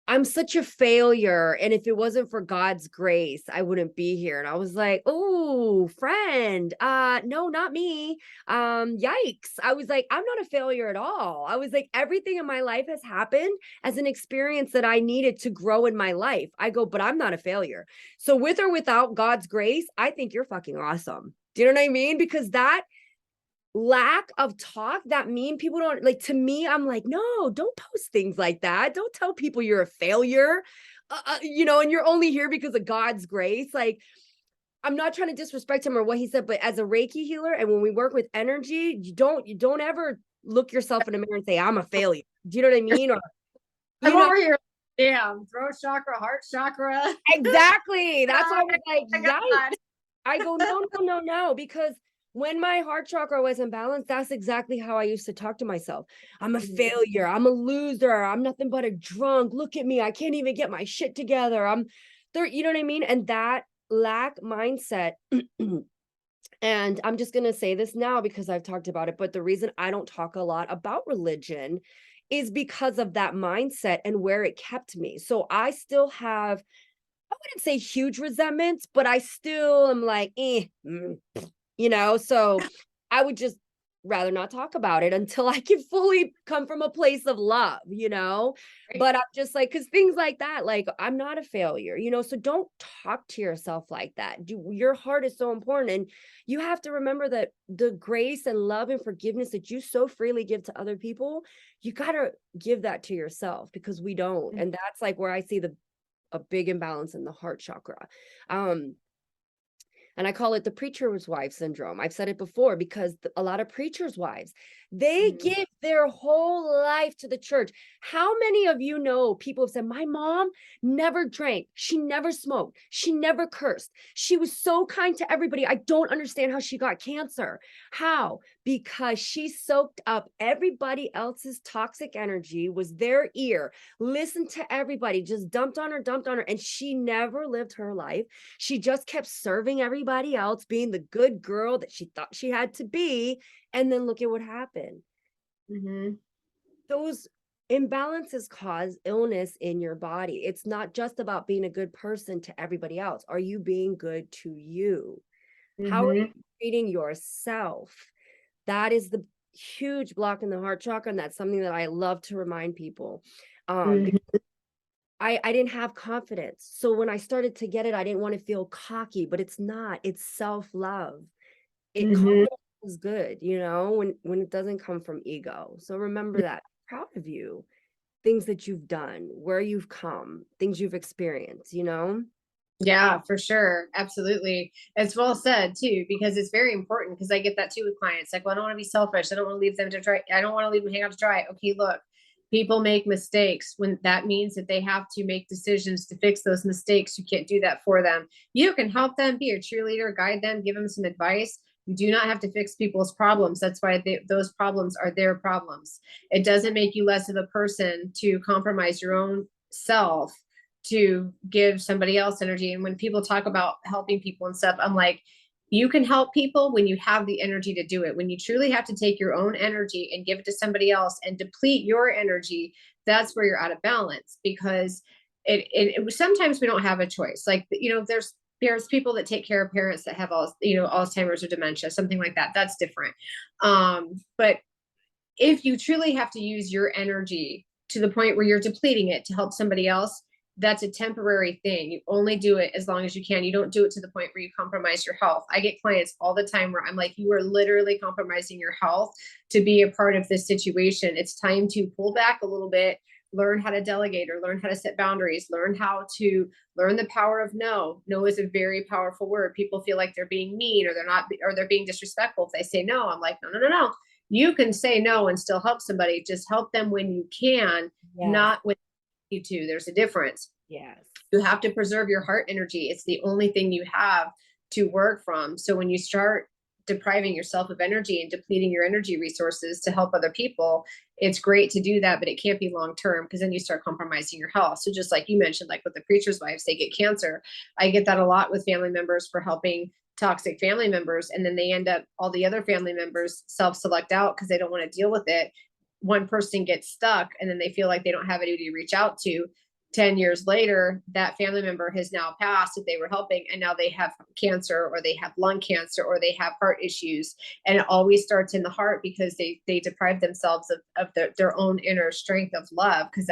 I'm such a failure. And if it wasn't for God's grace, I wouldn't be here. And I was like, oh, friend, no, not me. Yikes. I was like, I'm not a failure at all. I was like, everything in my life has happened as an experience that I needed to grow in my life. I go, but I'm not a failure. So with or without God's grace, I think you're fucking awesome. Do you know what I mean? Because that lack of talk, that mean people don't like, to me, I'm like, no, don't post things like that. Don't tell people you're a failure. And you're only here because of God's grace. Like, I'm not trying to disrespect him or what he said, but as a Reiki healer, and when we work with energy, you don't ever look yourself in the mirror and say, I'm a failure. Do you know what I mean? Or I'm you know over here. Damn, throat chakra, heart chakra. exactly. That's why I was like, Oh my yikes. God. I go, no, no, no, no, because when my heart chakra was imbalanced, that's exactly how I used to talk to myself. I'm a failure. I'm a loser. I'm nothing but a drunk. Look at me. I can't even get my shit together. I'm there. You know what I mean? And that lack mindset. And I'm just going to say this now because I've talked about it. But the reason I don't talk a lot about religion is because of that mindset and where it kept me. So I still have, I wouldn't say huge resentments, but I still am like, so I would just rather not talk about it until I can fully come from a place of love. Right. But I'm just like, because things like that, like, I'm not a failure, so don't talk to yourself like that. Your heart is so important. And you have to remember that the grace and love and forgiveness that you so freely give to other people, you got to give that to yourself, because we don't. And that's like where I see a big imbalance in the heart chakra. Um, and I call it the preacher's wife syndrome. I've said it before, because a lot of preachers' wives, they Mhm. give their whole life to the church. How many of you know people have said, my mom never drank. She never smoked. She never cursed. She was so kind to everybody. I don't understand how she got cancer. How? Because she soaked up everybody else's toxic energy, was their ear, listened to everybody, just dumped on her. And she never lived her life. She just kept serving everybody else, being the good girl that she thought she had to be. And then look at what happened. Mhm. Those imbalances cause illness in your body. It's not just about being a good person to everybody else. Are you being good to you? How are you Mhm. treating yourself? That is the huge block in the heart chakra. And that's something that I love to remind people. Mhm. I didn't have confidence. So when I started to get it, I didn't want to feel cocky, but it's not. It's self-love. Mhm. Confidence is good, when it doesn't come from ego. So remember that. Proud of you. Things that you've done, where you've come, things you've experienced. Yeah, for sure. Absolutely. It's well said too, because it's very important, because I get that too with clients. Like, well, I don't want to be selfish. I don't want to leave them to dry. I don't want to leave them hang out to dry. Okay, look, people make mistakes. When that means that they have to make decisions to fix those mistakes, you can't do that for them. You can help them, be a cheerleader, guide them, give them some advice. You do not have to fix people's problems. That's why those problems are their problems. It doesn't make you less of a person to compromise your own self to give somebody else energy. And when people talk about helping people and stuff, I'm like, you can help people when you have the energy to do it. When you truly have to take your own energy and give it to somebody else and deplete your energy, that's where you're out of balance, because sometimes we don't have a choice. Like, there's people that take care of parents that have Alzheimer's or dementia, something like that. That's different. But if you truly have to use your energy to the point where you're depleting it to help somebody else, that's a temporary thing. You only do it as long as you can. You don't do it to the point where you compromise your health. I get clients all the time where I'm like, you are literally compromising your health to be a part of this situation. It's time to pull back a little bit, learn how to delegate, or learn how to set boundaries, learn the power of no. No is a very powerful word. People feel like they're being mean, or they're not, or they're being disrespectful if they say no. I'm like, no, no, no, no. You can say no and still help somebody. Just help them when you can, Yes. not when you to. There's a difference. Yes. You have to preserve your heart energy. It's the only thing you have to work from. So when you start depriving yourself of energy and depleting your energy resources to help other people, it's great to do that, but it can't be long term, because then you start compromising your health. So just like you mentioned, like with the preacher's wives, they get cancer. I get that a lot with family members for helping toxic family members, and then they end up, all the other family members self-select out because they don't want to deal with it. One person gets stuck, and then they feel like they don't have anybody to reach out to. 10 years later, that family member has now passed that they were helping, and now they have cancer, or they have lung cancer, or they have heart issues. And it always starts in the heart because they deprive themselves of their own inner strength of love. Because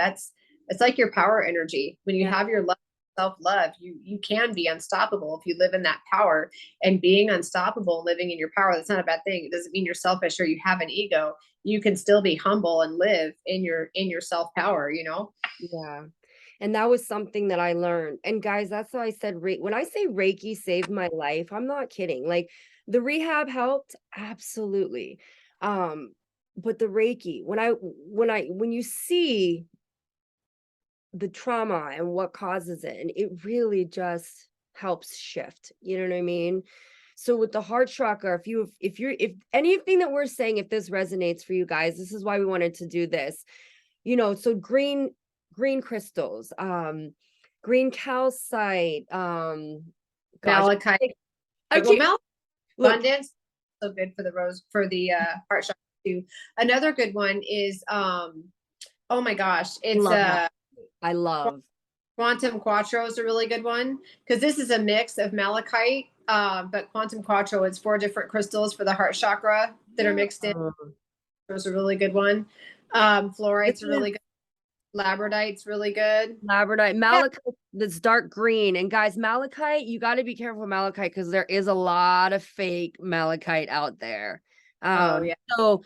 it's like your power energy. When you Yeah. have your love, self-love, you can be unstoppable if you live in that power. And being unstoppable, living in your power, that's not a bad thing. It doesn't mean you're selfish or you have an ego. You can still be humble and live in your self power, you know. Yeah. And that was something that I learned. And guys, that's why I said when I say Reiki saved my life, I'm not kidding. Like the rehab helped, absolutely. Um, but the Reiki, when you see the trauma and what causes it, and it really just helps shift. You know what I mean? So with the heart chakra, if anything that we're saying, if this resonates for you guys, this is why we wanted to do this. So green crystals, green calcite, gosh, Malachite. I Well, can't look, abundance, so good for the rose, for the heart chakra too. Another good one is oh my gosh, it's love that. I love. quantum quattro is a really good one, because this is a mix of malachite, but quantum quattro, it's 4 different crystals for the heart chakra that are Yeah. mixed in. Those a really good one. This Fluorite's a is really good. Labradorite's really good. labradorite, Yeah. malachite, that's dark green. And guys, malachite, you got to be careful with malachite because there is a lot of fake malachite out there. Oh yeah. So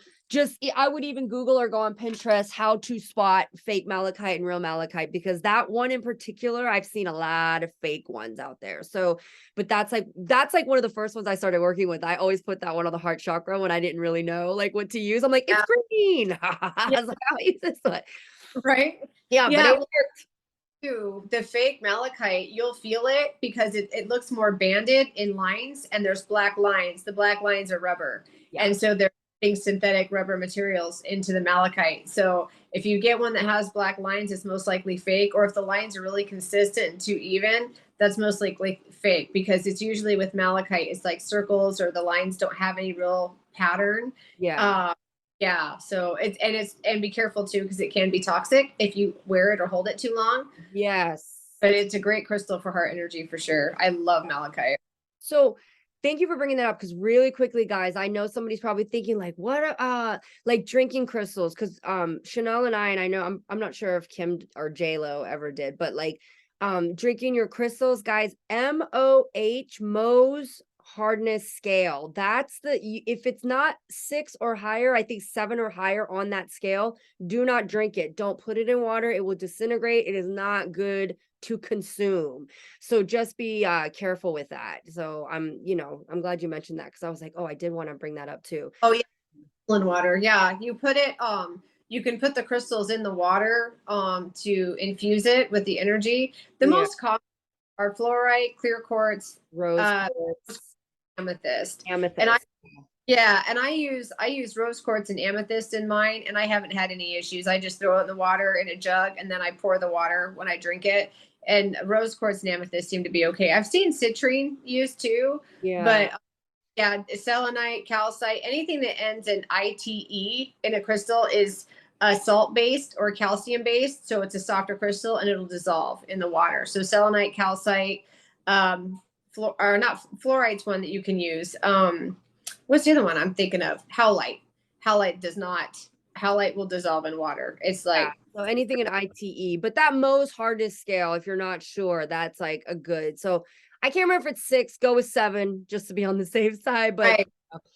I would even Google or go on Pinterest how to spot fake malachite and real malachite, because that one in particular, I've seen a lot of fake ones out there. So, but that's like one of the first ones I started working with. I always put that one on the heart chakra when I didn't really know like what to use. I'm like, it's Yeah. green. I Yeah. was like, I'll use this one. Right. Yeah, but Yeah. it Well, too, the fake malachite, you'll feel it because it looks more banded in lines, and there's black lines. The black lines are rubber. yeah. And so they're putting synthetic rubber materials into the malachite. So if you get one that has black lines, it's most likely fake. Or if the lines are really consistent and too even, that's most likely fake, because it's usually with malachite, it's like circles, or the lines don't have any real pattern. Yeah. Uh, yeah. So and be careful too, because it can be toxic if you wear it or hold it too long. Yes. But it's a great crystal for heart energy for sure. I love malachite. So thank you for bringing that up, because really quickly, guys, I know somebody's probably thinking like, what like drinking crystals, because Chanel and I know I'm not sure if Kim or J-Lo ever did, but like drinking your crystals, guys, Mohs hardness scale. That's if it's not 6 or higher, I think 7 or higher on that scale, do not drink it. Don't put it in water. It will disintegrate. It is not good to consume. So just be careful with that. So I'm glad you mentioned that, because I was like, oh, I did want to bring that up too. Oh yeah, in water. Yeah, you put it. You can put the crystals in the water to infuse it with the energy. The Yeah, most common are fluorite, clear quartz, rose quartz, amethyst, and amethyst. I use rose quartz and amethyst in mine, and I haven't had any issues. I just throw it in the water in a jug, and then I pour the water when I drink it. And rose quartz and amethyst seem to be okay. I've seen citrine used too, Yeah, but yeah, selenite, calcite, anything that ends in ite in a crystal is salt based or calcium based, so it's a softer crystal and it'll dissolve in the water. So selenite, calcite, or not fluorite's one that you can use. What's the other one I'm thinking of? Howlite. Howlite does not. Howlite will dissolve in water. It's yeah. like So anything in ITE, but that Mohs hardness scale, if you're not sure, that's like a good. So I can't remember if it's 6, go with 7 just to be on the safe side. But right.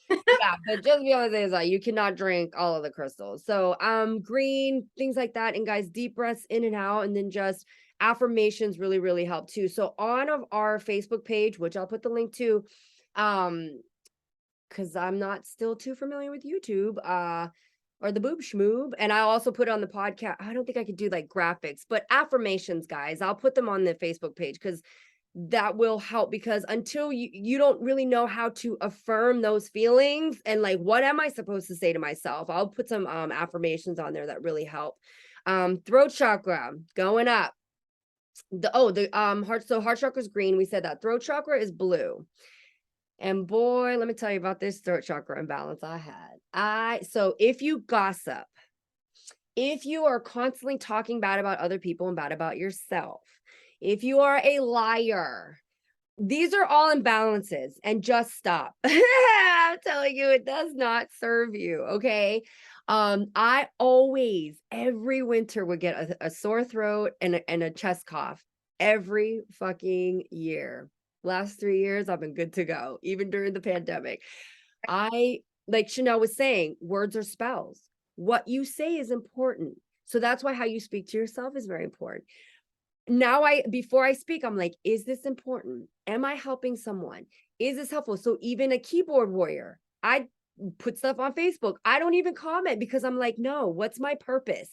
yeah, but just to be on the safe side, you cannot drink all of the crystals. So green, things like that. And guys, deep breaths in and out, and then just affirmations really, really help too. So on of our Facebook page, which I'll put the link to, because I'm not still too familiar with YouTube, or the boob schmoob. And I also put it on the podcast. I don't think I could do like graphics, but affirmations, guys, I'll put them on the Facebook page, because that will help, because until you don't really know how to affirm those feelings and like, what am I supposed to say to myself? I'll put some affirmations on there that really help. Throat chakra going up. The heart chakra is green. We said that. Throat chakra is blue. And boy, let me tell you about this throat chakra imbalance I had. So if you gossip, If you are constantly talking bad about other people and bad about yourself, if you are a liar, these are all imbalances, and just stop. I'm telling you, it does not serve you. Okay. I always, every winter, would get a sore throat and a chest cough every fucking year. Last 3 years, I've been good to go, even during the pandemic. I, like Chanel was saying, words are spells. What you say is important. So that's why how you speak to yourself is very important. Now, before I speak, I'm like, is this important? Am I helping someone? Is this helpful? So even a keyboard warrior, I put stuff on Facebook. I don't even comment because I'm like, no, what's my purpose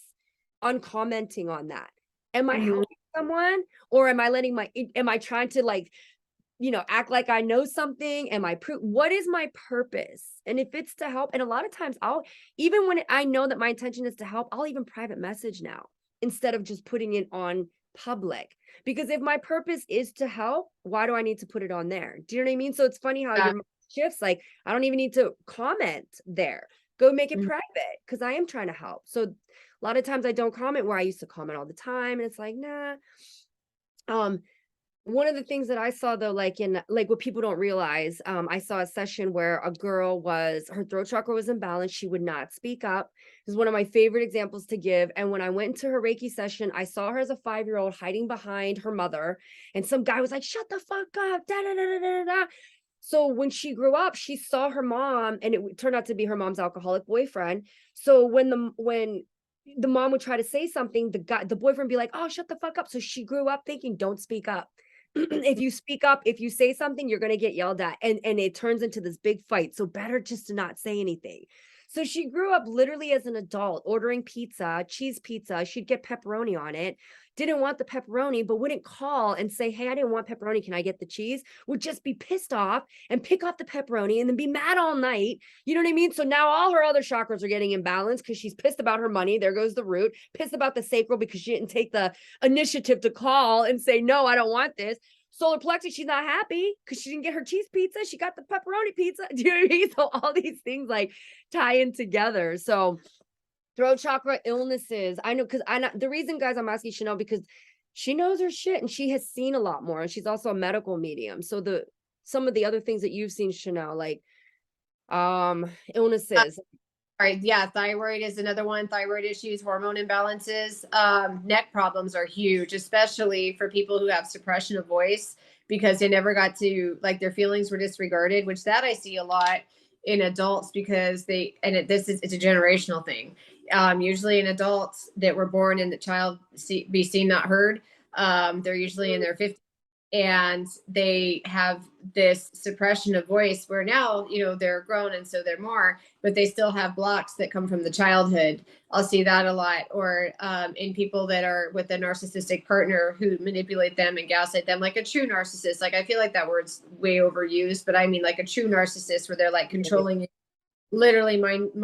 on commenting on that? Am I Mhm. helping someone, or am I trying to, like, act like I know something? Am I what is my purpose? And if it's to help, and a lot of times even when I know that my intention is to help, I'll even private message now instead of just putting it on public. Because if my purpose is to help, why do I need to put it on there? Do you know what I mean? So it's funny how Yeah. your mind shifts. Like, I don't even need to comment there. Go make it Mhm. private because I am trying to help. So a lot of times I don't comment where I used to comment all the time. And it's like, nah. Um, one of the things that I saw, though, like what people don't realize, I saw a session where a girl her throat chakra was imbalanced. She would not speak up. This is one of my favorite examples to give. And when I went into her Reiki session, I saw her as a 5-year-old hiding behind her mother. And some guy was like, shut the fuck up. Da, da, da, da, da, da. So when she grew up, she saw her mom, and turned out to be her mom's alcoholic boyfriend. So when the mom would try to say something, the boyfriend would be like, oh, shut the fuck up. So she grew up thinking, don't speak up. If you speak up, if you say something, you're going to get yelled at, and it turns into this big fight. So better just to not say anything. So she grew up literally as an adult ordering pizza, cheese pizza. She'd get pepperoni on it. Didn't want the pepperoni, but wouldn't call and say, hey, I didn't want pepperoni. Can I get the cheese? Would just be pissed off and pick up the pepperoni and then be mad all night. You know what I mean? So now all her other chakras are getting imbalanced because she's pissed about her money. There goes the root. Pissed about the sacral because she didn't take the initiative to call and say, no, I don't want this. Solar plexus, she's not happy because she didn't get her cheese pizza. She got the pepperoni pizza. Do you know what I mean? So all these things like tie in together. So throat chakra illnesses. I know, because I know the reason, guys, I'm asking Chanel because she knows her shit and she has seen a lot more. And she's also a medical medium. So some of the other things that you've seen, Chanel, like illnesses. All right. Yeah. Thyroid is another one. Thyroid issues, hormone imbalances, neck problems are huge, especially for people who have suppression of voice because they never got to, like, their feelings were disregarded, which that I see a lot in adults because it's a generational thing. Usually in adults that were born in the child be seen, not heard. They're usually in their 50s, and they have this suppression of voice where now they're grown and so they're more, but they still have blocks that come from the childhood. I'll see that a lot. Or in people that are with a narcissistic partner who manipulate them and gaslight them, like a true narcissist. Like, I feel like that word's way overused, but I mean like a true narcissist where they're like controlling you, literally mind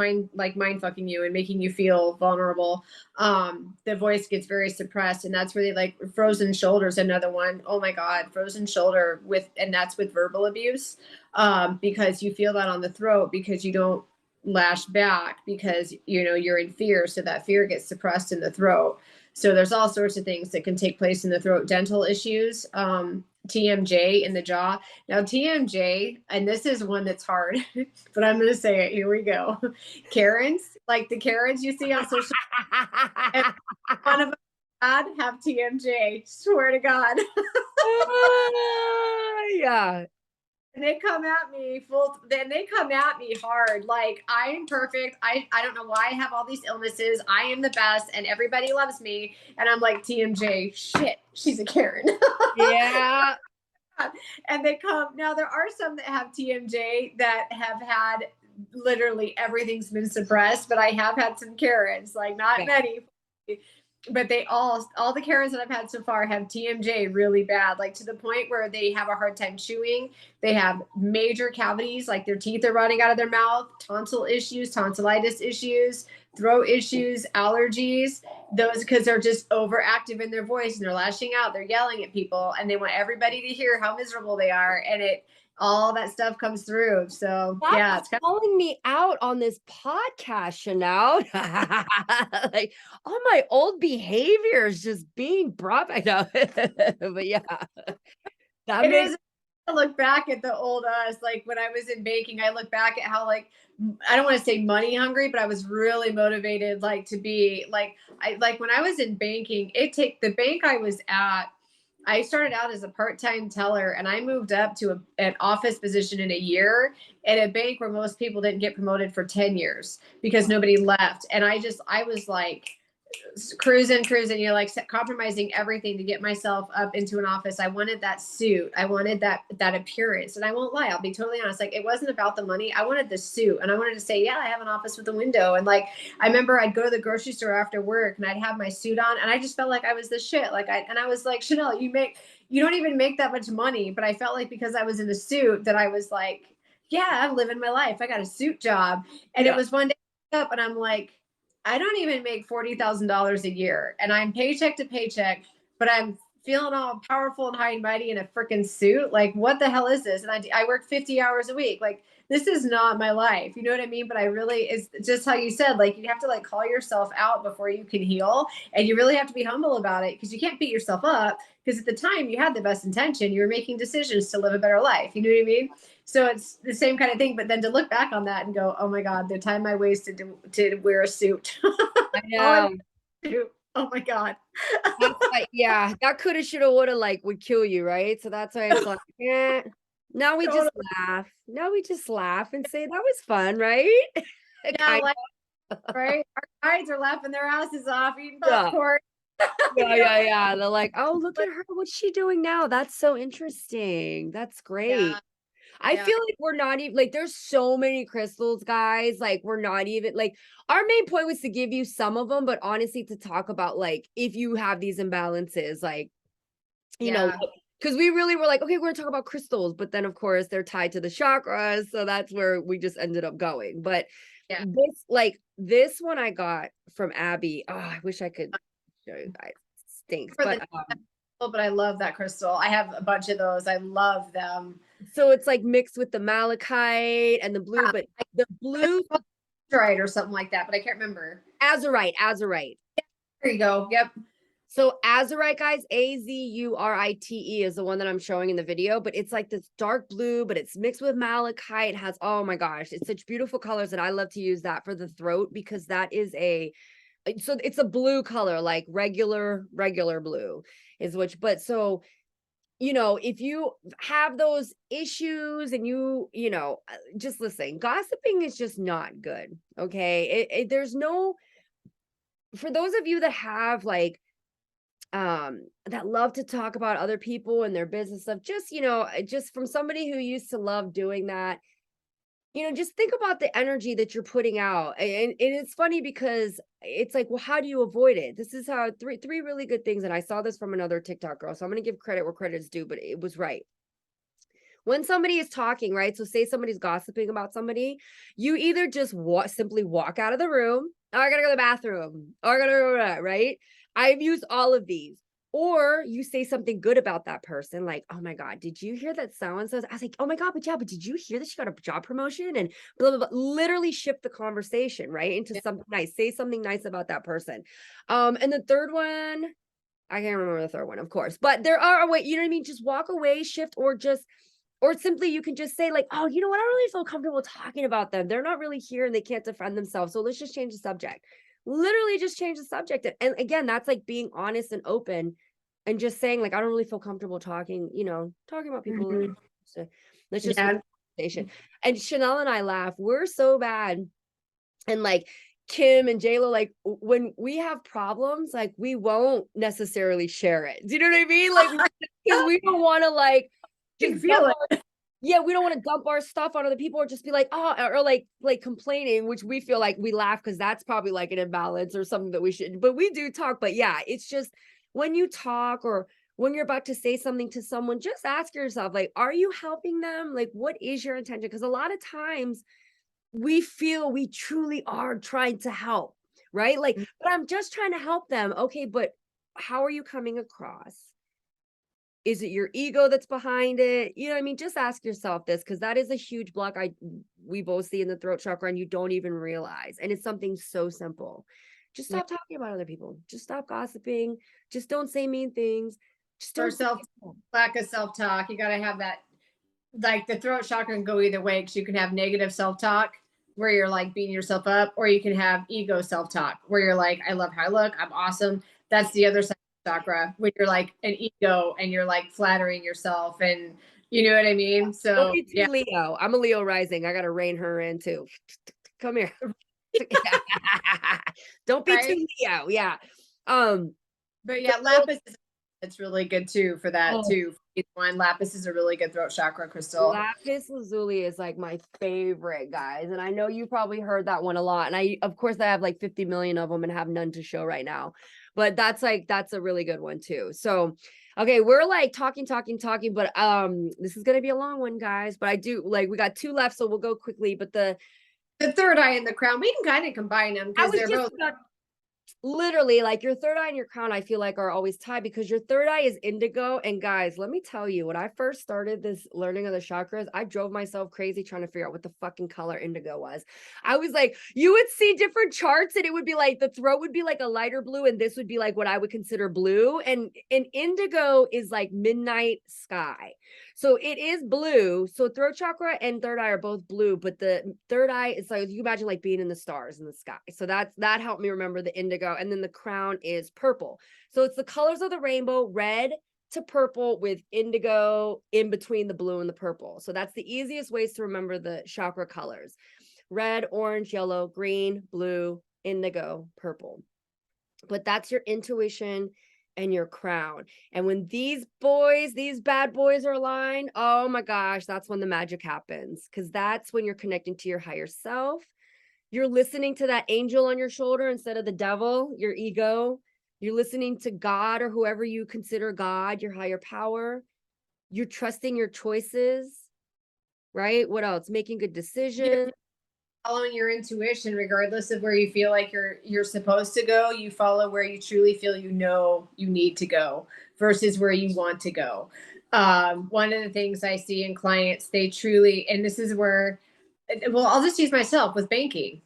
fucking you and making you feel vulnerable. The voice gets very suppressed, and that's where they, like, frozen shoulders, another one. Oh my god, frozen shoulder and that's with verbal abuse. Because you feel that on the throat because you don't lash back because you're in fear, so that fear gets suppressed in the throat. So there's all sorts of things that can take place in the throat. Dental issues, TMJ in the jaw. Now, TMJ, and this is one that's hard, but I'm going to say it. Here we go. Karens, like the Karens you see on social media, one of them have TMJ. Swear to God. Yeah. And they come at me then they come at me hard. Like, I am perfect. I don't know why I have all these illnesses. I am the best and everybody loves me. And I'm like, TMJ, shit, she's a Karen. Yeah. And they come now. There are some that have TMJ that have had literally everything's been suppressed, but I have had some Karens, like not Yeah. many, but they all the Karens that I've had so far have TMJ really bad, like to the point where they have a hard time chewing. They have major cavities, like their teeth are rotting out of their mouth, tonsil issues, tonsillitis issues, throat issues, allergies, those because they're just overactive in their voice and they're lashing out, they're yelling at people, and they want everybody to hear how miserable they are, and it all that stuff comes through. So Stop yeah, it's kind calling me out on this podcast, Chanel. Like, all my old behaviors just being brought back up. But yeah, that of, it makes is. I look back at the old us, like when I was in baking, I look back at how like I don't want to say money hungry, but I was really motivated, like to be like I like when I was in banking, it take the bank I was at. I started out as a part-time teller and I moved up to an office position in a year at a bank where most people didn't get promoted for 10 years because nobody left. And I was like, cruising, you're like compromising everything to get myself up into an office. I wanted that suit. I wanted that appearance. And I won't lie, I'll be totally honest. Like it wasn't about the money. I wanted the suit and I wanted to say, yeah, I have an office with a window. And like I remember I'd go to the grocery store after work and I'd have my suit on and I just felt like I was the shit. I was like, Chanel, you don't even make that much money. But I felt like because I was in a suit that I was like, yeah, I'm living my life. I got a suit job. And it yeah. was one day up and I'm like, I don't even make $40,000 a year and I'm paycheck to paycheck, but I'm feeling all powerful and high and mighty in a freaking suit. Like, what the hell is this? And I work 50 hours a week. Like, this is not my life. You know what I mean? But I really, it's just how you said, like, you have to like call yourself out before you can heal. And you really have to be humble about it because you can't beat yourself up because at the time you had the best intention. You were making decisions to live a better life. You know what I mean? So it's the same kind of thing. But then to look back on that and go, oh my God, the time I wasted to wear a suit. I All I know. want to do. Oh my God. That's like, yeah, that coulda, shoulda, woulda, like, would kill you, right? So that's why it's like, eh. Now we just Totally. laugh. Now we just laugh and say that was fun, right? Yeah, Kind like, right? Our guides are laughing their asses off, eating of. popcorn. Yeah, You know, yeah, yeah. They're like, "Oh, look like, at her. What's she doing now? That's so interesting. That's yeah, great." I yeah, feel like we're not even like there's so many crystals, guys. Like we're not even like our main point was to give you some of them, but honestly to talk about like if you have these imbalances, like, yeah, because we really were like, okay, we're gonna talk about crystals, but then of course they're tied to the chakras. So that's where we just ended up going. But yeah. this one I got from Abby. Oh, I wish I could show you guys. Stinks. For the but I love that crystal. I have a bunch of those. I love them. So it's like mixed with the malachite and the blue, Yeah, but the blue right or something like that, but I can't remember. azurite. There you go. Yep. So azurite, guys, Azurite is the one that I'm showing in the video, but it's like this dark blue, but it's mixed with malachite. It has, oh my gosh, it's such beautiful colors, and I love to use that for the throat because that is so it's a blue color, like regular blue is which, but so if you have those issues and just listen, gossiping is just not good. Okay. There's no, for those of you that have like, that love to talk about other people and their business stuff, just from somebody who used to love doing that, just think about the energy that you're putting out. And it's funny because it's like, well, how do you avoid it? This is how three really good things. And I saw this from another TikTok girl. So I'm going to give credit where credit is due, but it was right. When somebody is talking, right? So say somebody's gossiping about somebody, you either just simply walk out of the room. Oh, I gotta go to the bathroom. Oh, I gotta go, right? I've used all of these. Or you say something good about that person, like, oh my God, did you hear that so and so? I was like, oh my God, but yeah, but did you hear that she got a job promotion? And blah, blah, blah. Literally shift the conversation, right? Into Yeah. something nice. Say something nice about that person. And the third one, I can't remember the third one, of course, but there are a way, you know what I mean? Just walk away, shift, or simply you can just say like, oh, you know what? I don't really feel comfortable talking about them. They're not really here and they can't defend themselves. So let's just change the subject. Literally just change the subject. And again, that's like being honest and open and just saying like, I don't really feel comfortable talking about people. Mhm. So let's just switch Yeah. the conversation. And Chanel and I laugh. We're so bad. And like Kim and JLo, like when we have problems, like we won't necessarily share it. Do you know what I mean? Like, because we don't want to like You just can feel it. yeah, we don't want to dump our stuff on other people or just be like, oh, or like complaining, which we feel like we laugh because that's probably like an imbalance or something that we should, but we do talk. But yeah, it's just when you talk or when you're about to say something to someone, just ask yourself, like, are you helping them? Like, what is your intention? Because a lot of times we feel we truly are trying to help. right? Like, but I'm just trying to help them. Okay, but how are you coming across? Is it your ego that's behind it? You know what I mean? Just ask yourself this, because that is a huge block we both see in the throat chakra and you don't even realize. And it's something so simple. Just Yeah. stop talking about other people. Just stop gossiping. Just don't say mean things. Just Or don't say lack of self-talk. You got to have that, like the throat chakra can go either way, because you can have negative self-talk where you're like beating yourself up, or you can have ego self-talk where you're like, I love how I look, I'm awesome. That's the other side of the chakra, when you're like an ego and you're like flattering yourself, and you know what I mean? don't So be yeah. too Leo. I'm a Leo rising. I gotta rein her in too. Come here. Don't be Right. too Leo. Yeah. Um, But but yeah, lapis is, it's really good too for that oh, too. One lapis is a really good throat chakra crystal. lapis lazuli is like my favorite, guys. And I know you probably heard that one a lot. And of course, I have like 50 million of them and have none to show right now. But that's a really good one too. So, okay, we're like talking, but this is gonna be a long one, guys. But I do like we got two left, so we'll go quickly. But The third eye and the crown, we can kind of combine them I because was they're just both. about literally, like, your third eye and your crown, I feel like are always tied, because your third eye is indigo. And guys, let me tell you, when I first started this learning of the chakras, I drove myself crazy trying to figure out what the fucking color indigo was. I was like, you would see different charts and it would be like the throat would be like a lighter blue and this would be like what I would consider blue. And indigo is like midnight sky. So it is blue. So throat chakra and third eye are both blue, but the third eye is like, you imagine like being in the stars in the sky. So that helped me remember the indigo. And then the crown is purple. So it's the colors of the rainbow, red to purple with indigo in between the blue and the purple. So that's the easiest ways to remember the chakra colors: red, orange, yellow, green, blue, indigo, purple. But that's your intuition and your crown. And when these bad boys are aligned, oh my gosh, that's when the magic happens, because that's when you're connecting to your higher self. You're listening to that angel on your shoulder instead of the devil, your ego. You're listening to God, or whoever you consider God, your higher power. You're trusting your choices, right? What else? Making good decisions. Following your intuition, regardless of where you feel like you're supposed to go. You follow where you truly feel you need to go versus where you want to go. One of the things I see in clients, they truly, and this is where, well, I'll just use myself with banking.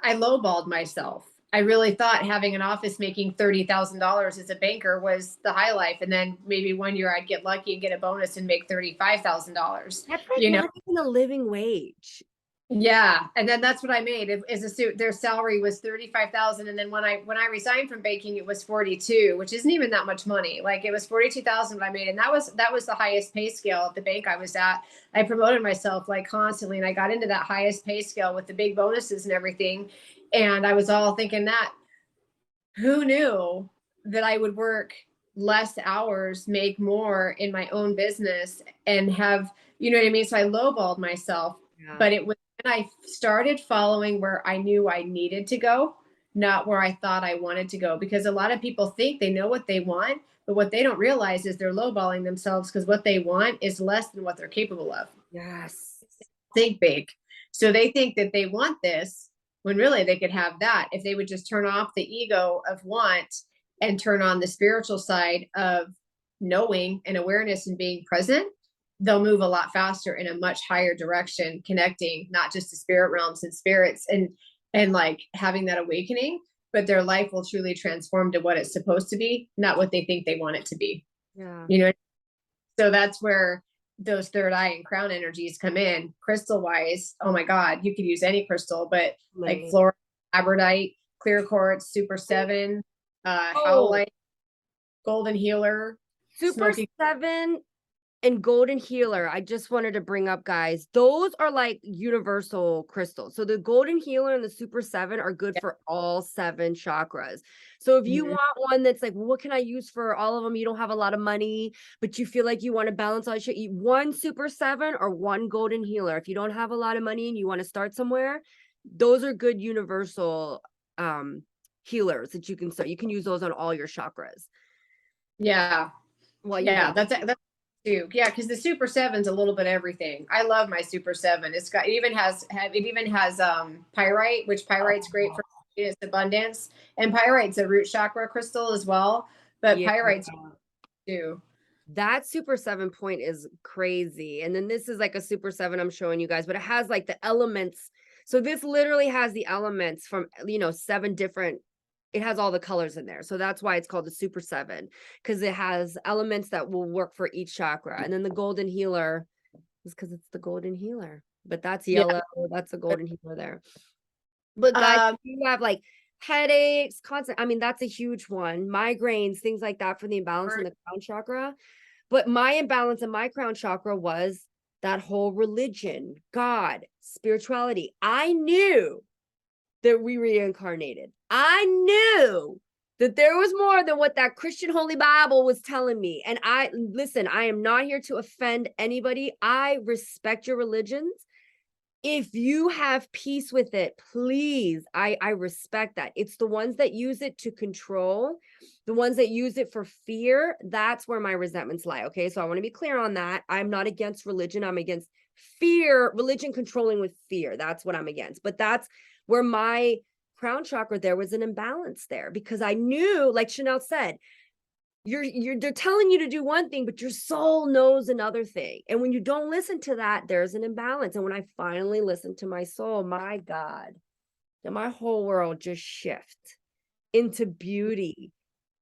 I lowballed myself. I really thought having an office making $30,000 as a banker was the high life, and then maybe one year I'd get lucky and get a bonus and make $35,000. That's like You know, not even a living wage. yeah, and then that's what I made. As a suit, their salary was 35,000, and then when I resigned from banking, it was 42, which isn't even that much money. Like it was 42,000 what I made, and that was the highest pay scale at the bank I was at. I promoted myself like constantly, and I got into that highest pay scale with the big bonuses and everything. And I was all thinking that, who knew that I would work less hours, make more in my own business, and have, you know what I mean? So I lowballed myself, Yeah. but it was when I started following where I knew I needed to go, not where I thought I wanted to go. Because a lot of people think they know what they want, but what they don't realize is they're lowballing themselves, because what they want is less than what they're capable of. Yes. Think big. So they think that they want this when really they could have that if they would just turn off the ego of want and turn on the spiritual side of knowing and awareness and being present. They'll move a lot faster in a much higher direction, connecting not just to spirit realms and spirits, and like having that awakening, but their life will truly transform to what it's supposed to be, not what they think they want it to be. Yeah. You know, so that's where those third eye and crown energies come in. Crystal wise, oh my God, you could use any crystal, but like Literally. fluorite, labradite, clear quartz, super seven, Oh, howlite, golden healer, Super smoky. 7 and Golden Healer, I just wanted to bring up, guys. Those are like universal crystals. So the Golden Healer and the Super 7 are good for all 7 chakras. So if you Mhm. want one that's like, well, what can I use for all of them? You don't have a lot of money, but you feel like you want to balance all your shit. Eat one Super 7 or one Golden Healer. If you don't have a lot of money and you want to start somewhere, those are good universal healers that you can start. You can use those on all your chakras. Yeah, Well, you yeah, got that's too. Yeah, because the super seven's a little bit everything. I love my super seven. It even has pyrite, which pyrite's great for it's abundance. And pyrite's a root chakra crystal as well, but Yeah. pyrite's too. That super 7 point is crazy. And then this is like a super 7 I'm showing you guys, but it has like the elements. So this literally has the elements from, 7 different, it has all the colors in there. So that's why it's called the super 7, because it has elements that will work for each chakra. And then the golden healer is because it's the golden healer, but that's Yeah. yellow. That's a golden healer there. But guys, you have like headaches, constant. I mean, that's a huge one. Migraines, things like that for the imbalance in the crown chakra. But my imbalance in my crown chakra was that whole religion, God, spirituality. I knew that we reincarnated. I knew that there was more than what that Christian Holy Bible was telling me. And listen, I am not here to offend anybody. I respect your religions. If you have peace with it, please, I respect that. It's the ones that use it to control, the ones that use it for fear, that's where my resentments lie, okay? So I wanna be clear on that. I'm not against religion, I'm against fear, religion controlling with fear, that's what I'm against. But that's where my crown chakra, there was an imbalance there because I knew, like Chanel said, they're telling you to do one thing, but your soul knows another thing. And when you don't listen to that, there's an imbalance. And when I finally listened to my soul, my God, then my whole world just shift into beauty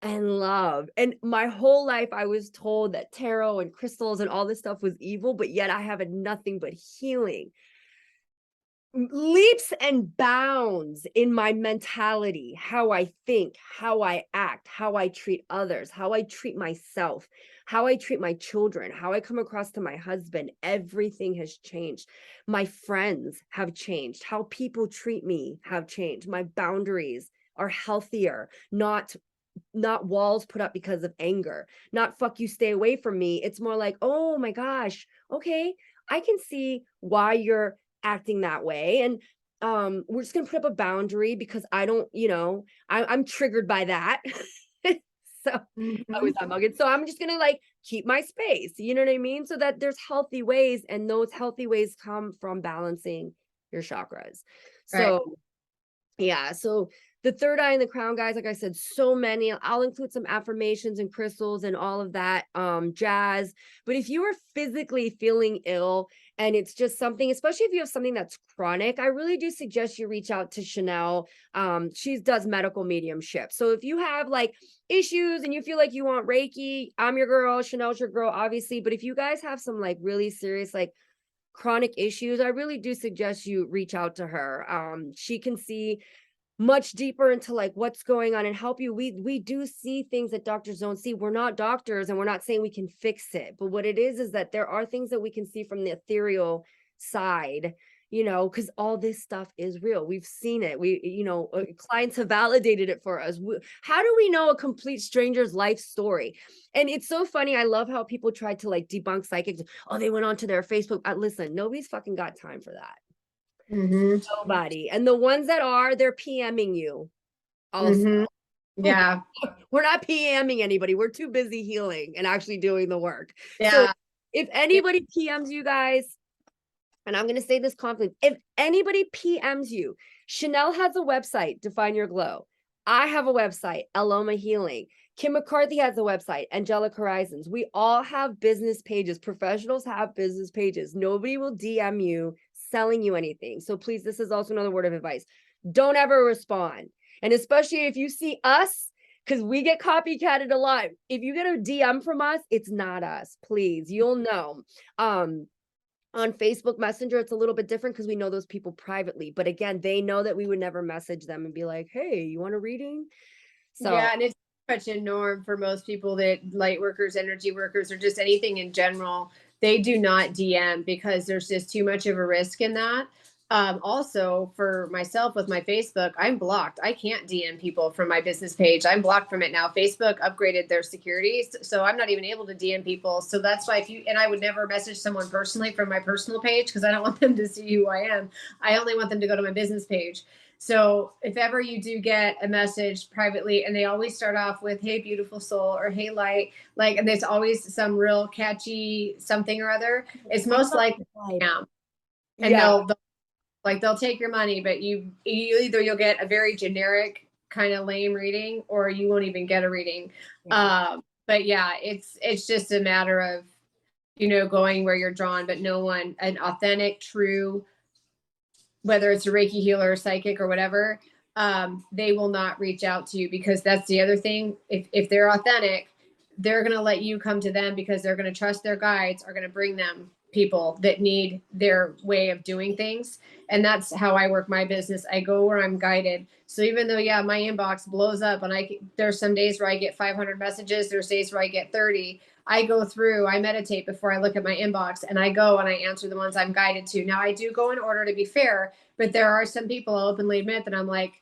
and love. And my whole life, I was told that tarot and crystals and all this stuff was evil, but yet I have nothing but healing, leaps and bounds in my mentality, how I think, how I act, how I treat others, how I treat myself, how I treat my children, how I come across to my husband. Everything has changed. My friends have changed. How people treat me have changed. My boundaries are healthier, not walls put up because of anger, not fuck you, stay away from me. It's more like, oh my gosh, okay, I can see why you're acting that way. And we're just gonna put up a boundary because I don't, I'm triggered by that. So always I'm mugging. So I'm just gonna like keep my space, you know what I mean? So that there's healthy ways, and those healthy ways come from balancing your chakras. Right. So yeah, so the third eye and the crown, guys, like I said, so many. I'll include some affirmations and crystals and all of that jazz. But if you are physically feeling ill and it's just something, especially if you have something that's chronic, I really do suggest you reach out to Chanel. She does medical mediumship. So if you have like issues and you feel like you want Reiki, I'm your girl, Chanel's your girl, obviously. But if you guys have some like really serious, like chronic issues, I really do suggest you reach out to her. She can see much deeper into like what's going on and help you. We do see things that doctors don't see. We're not doctors and we're not saying we can fix it, but what it is that there are things that we can see from the ethereal side, because all this stuff is real. We've seen it. Clients have validated it for us. How do we know a complete stranger's life story? And it's so funny. I love how people try to like debunk psychics. Oh, they went onto their Facebook. Listen, nobody's fucking got time for that. Nobody. And the ones that are, they're PMing you also. Yeah. We're not PMing anybody. We're too busy healing and actually doing the work. So Yeah. if anybody PMs you guys, and I'm going to say this confidently, if anybody PMs you, Chanel has a website, Define Your Glow. I have a website, Aloma Healing. Kim McCarthy has a website, Angelic Horizons. We all have business pages. Professionals have business pages. Nobody will DM you selling you anything. So please, this is also another word of advice. Don't ever respond. And especially if you see us, because we get copycatted a lot. If you get a DM from us, it's not us. Please, you'll know. On Facebook Messenger, it's a little bit different because we know those people privately. But again, they know that we would never message them and be like, hey, you want a reading? So Yeah, and it's such a norm for most people that light workers, energy workers, or just anything in general. They do not DM because there's just too much of a risk in that. Also, for myself with my Facebook, I'm blocked. I can't DM people from my business page. I'm blocked from it now. Facebook upgraded their security, so I'm not even able to DM people. So that's why I would never message someone personally from my personal page because I don't want them to see who I am. I only want them to go to my business page. So if ever you do get a message privately, and they always start off with, hey, beautiful soul, or hey, light, and there's always some real catchy something or other, it's most likely spam. And yeah. they'll Like they'll take your money, but you'll get a very generic kind of lame reading, or you won't even get a reading. Yeah. But yeah, it's just a matter of, going where you're drawn, but no one, an authentic, true, whether it's a Reiki healer or psychic or whatever, they will not reach out to you, because that's the other thing. If they're authentic, they're going to let you come to them, because they're going to trust their guides are going to bring them people that need their way of doing things. And that's how I work my business. I go where I'm guided. So even though, yeah, my inbox blows up, and there's some days where I get 500 messages, there's days where I get 30. I go through, I meditate before I look at my inbox, and I go and I answer the ones I'm guided to. Now I do go in order, to be fair, but there are some people, I'll openly admit, that I'm like,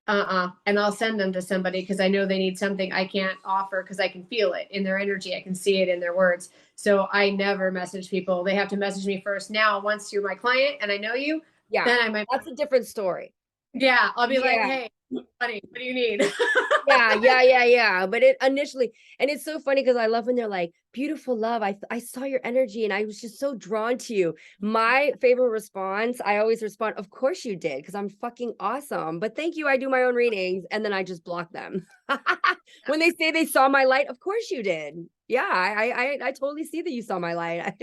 and I'll send them to somebody, because I know they need something I can't offer, because I can feel it in their energy. I can see it in their words. So I never message people. They have to message me first. Now, once you're my client and I know you, Yeah. then I might, That's a different story. yeah, I'll be like, Yeah. hey, buddy, what do you need? Yeah. But it initially, and it's so funny because I love when they're like, beautiful love. I saw your energy and I was just so drawn to you. My favorite response, I always respond, of course you did, because I'm fucking awesome. But thank you. I do my own readings, and then I just block them. When they say they saw my light, of course you did. Yeah, I totally see that you saw my light.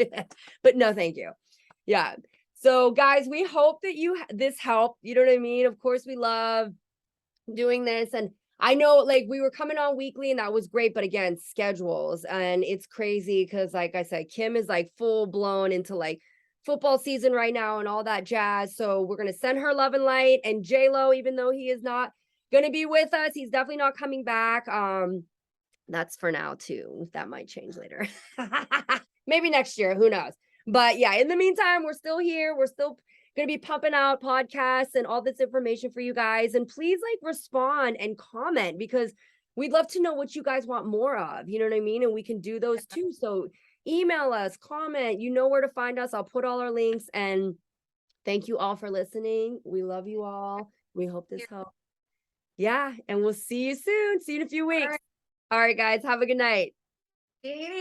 But no, thank you. Yeah. So guys, we hope that this helped. You know what I mean? Of course, we love doing this, and I know like we were coming on weekly and that was great, but again, schedules, and it's crazy because like I said, Kim is like full blown into like football season right now and all that jazz. So we're going to send her love and light, and J-Lo, even though he is not going to be with us, he's definitely not coming back. That's for now too. That might change later. Maybe next year, who knows. But yeah, in the meantime, we're still here. We're still going to be pumping out podcasts and all this information for you guys. And please like respond and comment, because we'd love to know what you guys want more of. You know what I mean? And we can do those too. So email us, comment, you know where to find us. I'll put all our links, and thank you all for listening. We love you all. We hope this helped. Yeah. And we'll see you soon. See you in a few weeks. All right, guys. Have a good night. All right.